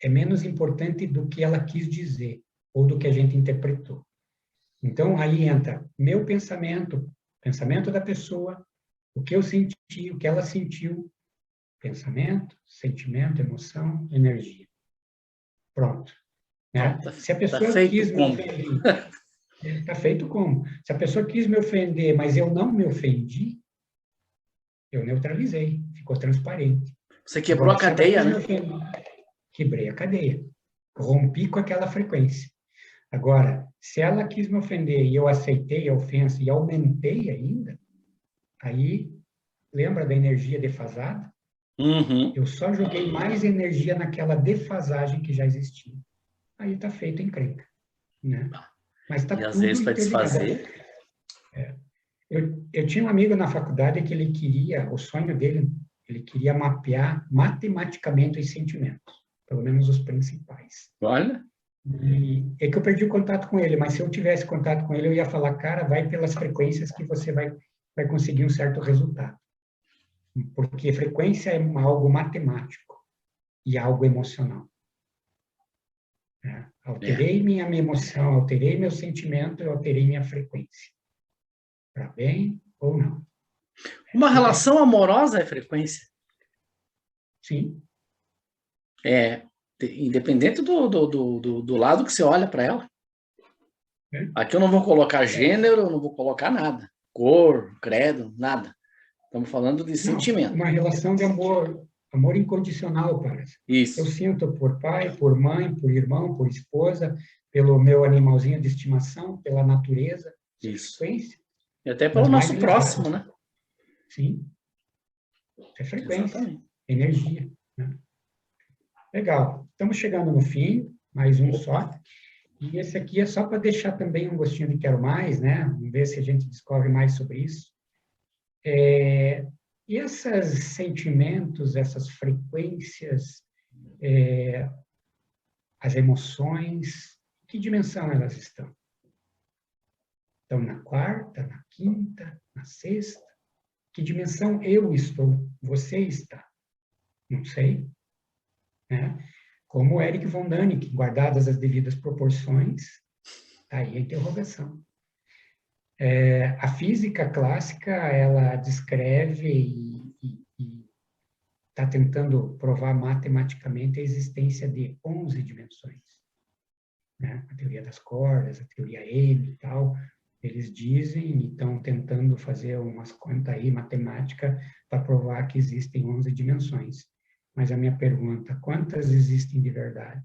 [SPEAKER 2] é menos importante do que ela quis dizer ou do que a gente interpretou. Então, aí entra meu pensamento, pensamento da pessoa, o que eu senti, o que ela sentiu, pensamento, sentimento, emoção, energia. Pronto. Né? Se a pessoa quis me ofender, está feito como? Se a pessoa quis me ofender, mas eu não me ofendi, eu neutralizei, ficou transparente.
[SPEAKER 1] Você quebrou a cadeia, né?
[SPEAKER 2] Quebrei a cadeia. Rompi com aquela frequência. Agora, se ela quis me ofender e eu aceitei a ofensa e aumentei ainda, aí, lembra da energia defasada?
[SPEAKER 1] Uhum.
[SPEAKER 2] Eu só joguei mais energia naquela defasagem que já existia. Aí está feito encrenca. Né? Mas está tudo
[SPEAKER 1] às vezes para desfazer.
[SPEAKER 2] Eu tinha um amigo na faculdade que ele queria, o sonho dele, ele queria mapear matematicamente os sentimentos, pelo menos os principais.
[SPEAKER 1] Olha.
[SPEAKER 2] E é que eu perdi o contato com ele, mas se eu tivesse contato com ele, eu ia falar, cara, vai pelas frequências que você vai vai conseguir um certo resultado. Porque frequência é algo matemático e algo emocional. Alterei minha emoção, alterei meu sentimento, eu alterei minha frequência. Para bem ou não.
[SPEAKER 1] Uma relação amorosa é frequência?
[SPEAKER 2] Sim.
[SPEAKER 1] Independente do lado que você olha para ela. Aqui eu não vou colocar gênero, eu não vou colocar nada. Cor, credo, nada. Estamos falando de sentimento.
[SPEAKER 2] Uma relação de amor incondicional, parece.
[SPEAKER 1] Isso.
[SPEAKER 2] Eu sinto por pai, por mãe, por irmão, por esposa, pelo meu animalzinho de estimação, pela natureza.
[SPEAKER 1] Isso.
[SPEAKER 2] Frequência.
[SPEAKER 1] E até pelo nosso próximo, né?
[SPEAKER 2] Sim. É frequência.
[SPEAKER 1] Exatamente.
[SPEAKER 2] Energia. Né? Legal. Estamos chegando no fim, mais um só. E esse aqui é só para deixar também um gostinho de quero mais, né? Vamos ver se a gente descobre mais sobre isso. E esses sentimentos, essas frequências, as emoções, que dimensão elas estão? Estão na quarta, na quinta, na sexta? Que dimensão eu estou? Você está? Não sei. Né? Como Eric von Däniken, guardadas as devidas proporções, tá aí a interrogação. A física clássica, ela descreve e está tentando provar matematicamente a existência de 11 dimensões. Né? A teoria das cordas, a teoria M e tal, eles dizem e estão tentando fazer umas contas aí, matemática, para provar que existem 11 dimensões. Mas a minha pergunta, quantas existem de verdade?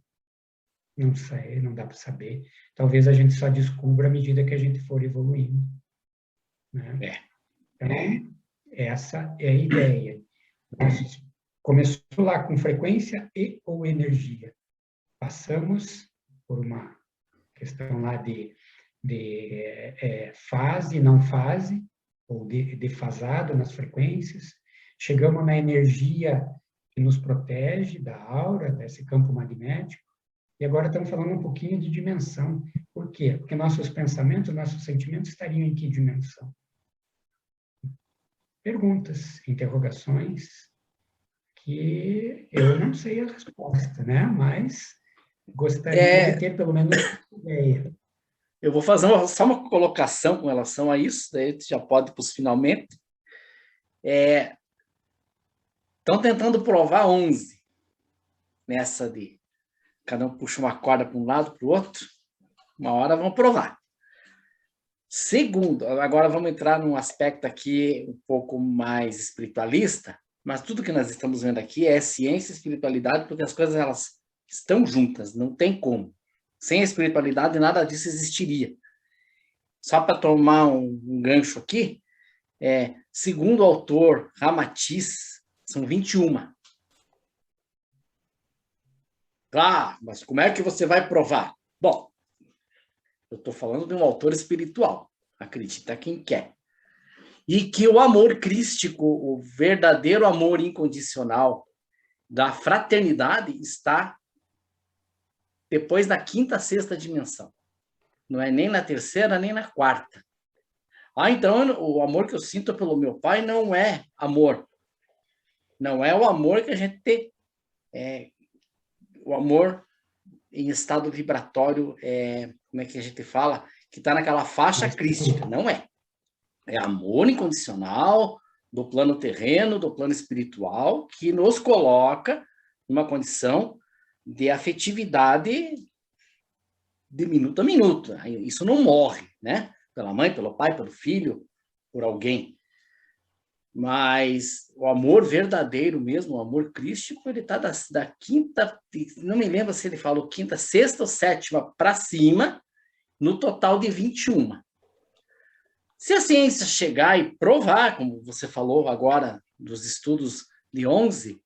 [SPEAKER 2] Não sei, não dá para saber. Talvez a gente só descubra à medida que a gente for evoluindo. Né? Então, essa é a ideia. Nós começou lá com frequência e ou energia. Passamos por uma questão lá de fase, não fase, ou defasado nas frequências. Chegamos na energia que nos protege da aura, desse campo magnético. E agora estamos falando um pouquinho de dimensão. Por quê? Porque nossos pensamentos, nossos sentimentos estariam em que dimensão? Perguntas, interrogações, que eu não sei a resposta, né? Mas gostaria de ter pelo menos uma ideia.
[SPEAKER 1] Eu vou fazer só uma colocação com relação a isso, daí tu já pode ir para os finalmente. Estão tentando provar 11 nessa de cada um puxa uma corda para um lado, para o outro. Uma hora vão provar. Segundo, agora vamos entrar num aspecto aqui um pouco mais espiritualista, mas tudo que nós estamos vendo aqui é ciência e espiritualidade, porque as coisas elas estão juntas, não tem como. Sem a espiritualidade, nada disso existiria. Só para tomar um gancho aqui, segundo o autor Ramatiz, são 21. Ah, mas como é que você vai provar? Bom, eu estou falando de um autor espiritual, acredita quem quer. E que o amor crístico, o verdadeiro amor incondicional da fraternidade está depois da quinta, sexta dimensão. Não é nem na terceira, nem na quarta. Então o amor que eu sinto pelo meu pai não é amor. Não é o amor que a gente tem. O amor em estado vibratório, como é que a gente fala? Que está naquela faixa crística. Não é. É amor incondicional do plano terreno, do plano espiritual, que nos coloca numa condição de afetividade de minuto a minuto. Isso não morre, né? Pela mãe, pelo pai, pelo filho, por alguém. Mas o amor verdadeiro mesmo, o amor crístico, ele está da quinta, não me lembro se ele falou quinta, sexta ou sétima para cima, no total de 21. Se a ciência chegar e provar, como você falou agora, dos estudos de 11,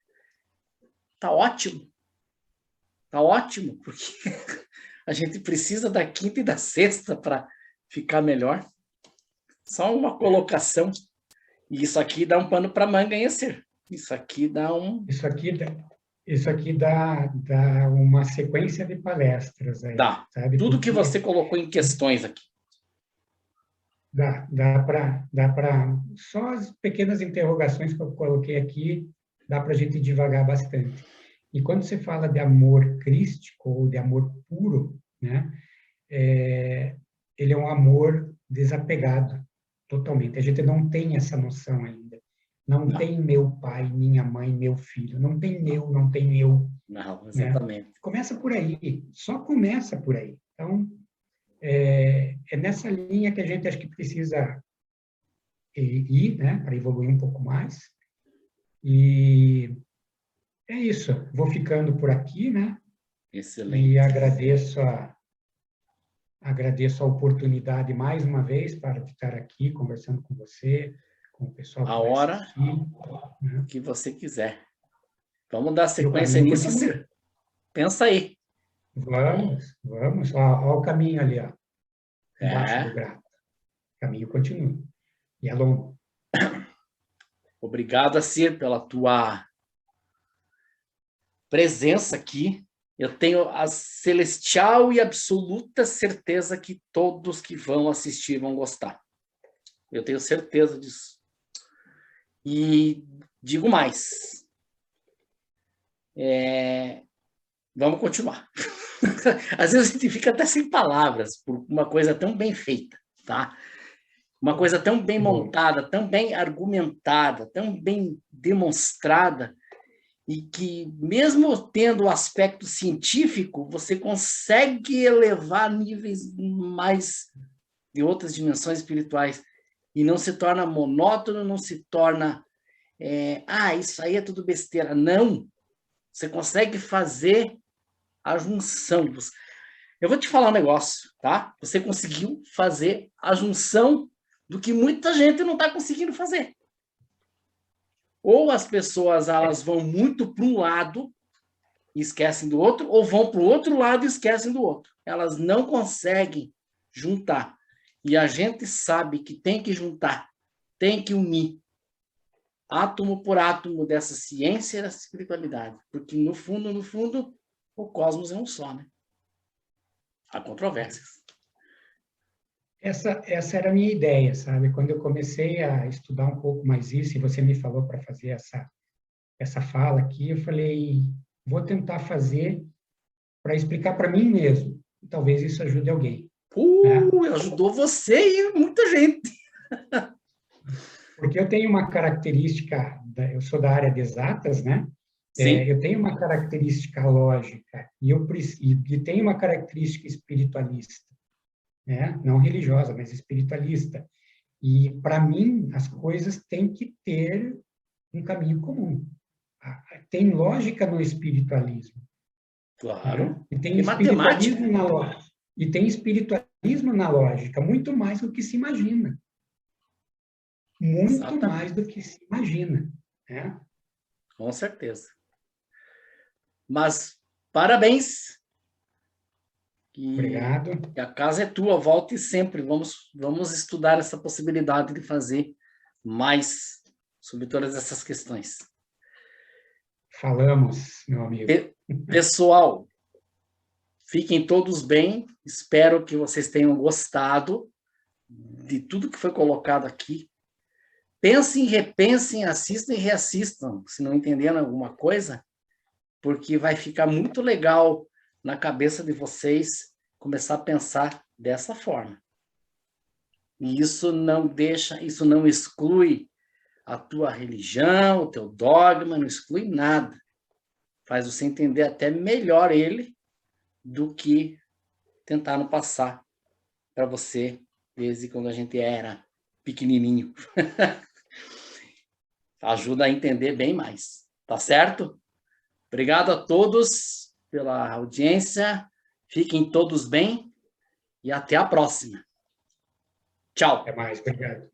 [SPEAKER 1] tá ótimo. Tá ótimo, porque a gente precisa da quinta e da sexta para ficar melhor. Só uma colocação. E isso aqui dá um pano para manga, hein, Ser? Isso aqui dá um...
[SPEAKER 2] Isso aqui dá uma sequência de palestras aí.
[SPEAKER 1] Dá.
[SPEAKER 2] Sabe?
[SPEAKER 1] Tudo que você colocou em questões aqui.
[SPEAKER 2] Dá para, só as pequenas interrogações que eu coloquei aqui, dá para a gente devagar bastante. E quando você fala de amor crístico ou de amor puro, né, ele é um amor desapegado, totalmente. A gente não tem essa noção ainda. Não tem meu pai, minha mãe, meu filho. Não tem meu, não tem eu.
[SPEAKER 1] Não,
[SPEAKER 2] Né?
[SPEAKER 1] exatamente.
[SPEAKER 2] Começa por aí, só começa por aí. Então, é nessa linha que a gente acho que precisa ir, né, para evoluir um pouco mais. E é isso. Vou ficando por aqui, né?
[SPEAKER 1] Excelente.
[SPEAKER 2] E agradeço a oportunidade mais uma vez para estar aqui conversando com você, com o pessoal que
[SPEAKER 1] A
[SPEAKER 2] vai
[SPEAKER 1] hora
[SPEAKER 2] assistir, né?
[SPEAKER 1] que você quiser. Vamos dar
[SPEAKER 2] E o
[SPEAKER 1] sequência
[SPEAKER 2] caminho
[SPEAKER 1] nisso,
[SPEAKER 2] continua.
[SPEAKER 1] Ciro. Pensa aí.
[SPEAKER 2] Vamos. Ó, o caminho ali, ó, embaixo do
[SPEAKER 1] É.
[SPEAKER 2] grafo. O caminho continua. E é longo.
[SPEAKER 1] Obrigado, Ciro, pela tua presença aqui. Eu tenho a celestial e absoluta certeza que todos que vão assistir vão gostar. Eu tenho certeza disso. E digo mais. Vamos continuar. Às vezes a gente fica até sem palavras por uma coisa tão bem feita, tá? Uma coisa tão bem montada, tão bem argumentada, tão bem demonstrada, e que, mesmo tendo o aspecto científico, você consegue elevar níveis mais de outras dimensões espirituais, e não se torna monótono, não se torna, isso aí é tudo besteira. Não, você consegue fazer a junção. Eu vou te falar um negócio, tá? Você conseguiu fazer a junção do que muita gente não está conseguindo fazer. Ou as pessoas elas vão muito para um lado e esquecem do outro, ou vão para o outro lado e esquecem do outro. Elas não conseguem juntar. E a gente sabe que tem que juntar, tem que unir átomo por átomo dessa ciência e dessa espiritualidade. Porque, no fundo, o cosmos é um só, né? Há controvérsias.
[SPEAKER 2] Essa era a minha ideia, sabe? Quando eu comecei a estudar um pouco mais isso, e você me falou para fazer essa fala aqui, eu falei, vou tentar fazer para explicar para mim mesmo. Talvez isso ajude alguém. Né?
[SPEAKER 1] Ajudou você e muita gente.
[SPEAKER 2] Porque eu tenho uma característica, eu sou da área de exatas, né? Eu tenho uma característica lógica e tenho uma característica espiritualista, né? Não religiosa, mas espiritualista. E, para mim, as coisas têm que ter um caminho comum. Tem lógica no espiritualismo.
[SPEAKER 1] Claro.
[SPEAKER 2] Né? E tem espiritualismo na lógica. E tem espiritualismo na lógica, muito mais do que se imagina. Muito Exatamente. Mais do que se imagina. Né?
[SPEAKER 1] Com certeza. Mas, parabéns.
[SPEAKER 2] Obrigado.
[SPEAKER 1] E a casa é tua, volte sempre. Vamos estudar essa possibilidade de fazer mais sobre todas essas questões.
[SPEAKER 2] Falamos, meu amigo.
[SPEAKER 1] Pessoal, fiquem todos bem. Espero que vocês tenham gostado de tudo que foi colocado aqui. Pensem, repensem, assistam e reassistam, se não entenderam alguma coisa, porque vai ficar muito legal na cabeça de vocês começar a pensar dessa forma. E isso não exclui a tua religião, o teu dogma, não exclui nada. Faz você entender até melhor ele do que tentaram passar para você desde quando a gente era pequenininho. Ajuda a entender bem mais, tá certo? Obrigado a todos pela audiência, fiquem todos bem e até a próxima. Tchau.
[SPEAKER 2] Até mais, obrigado.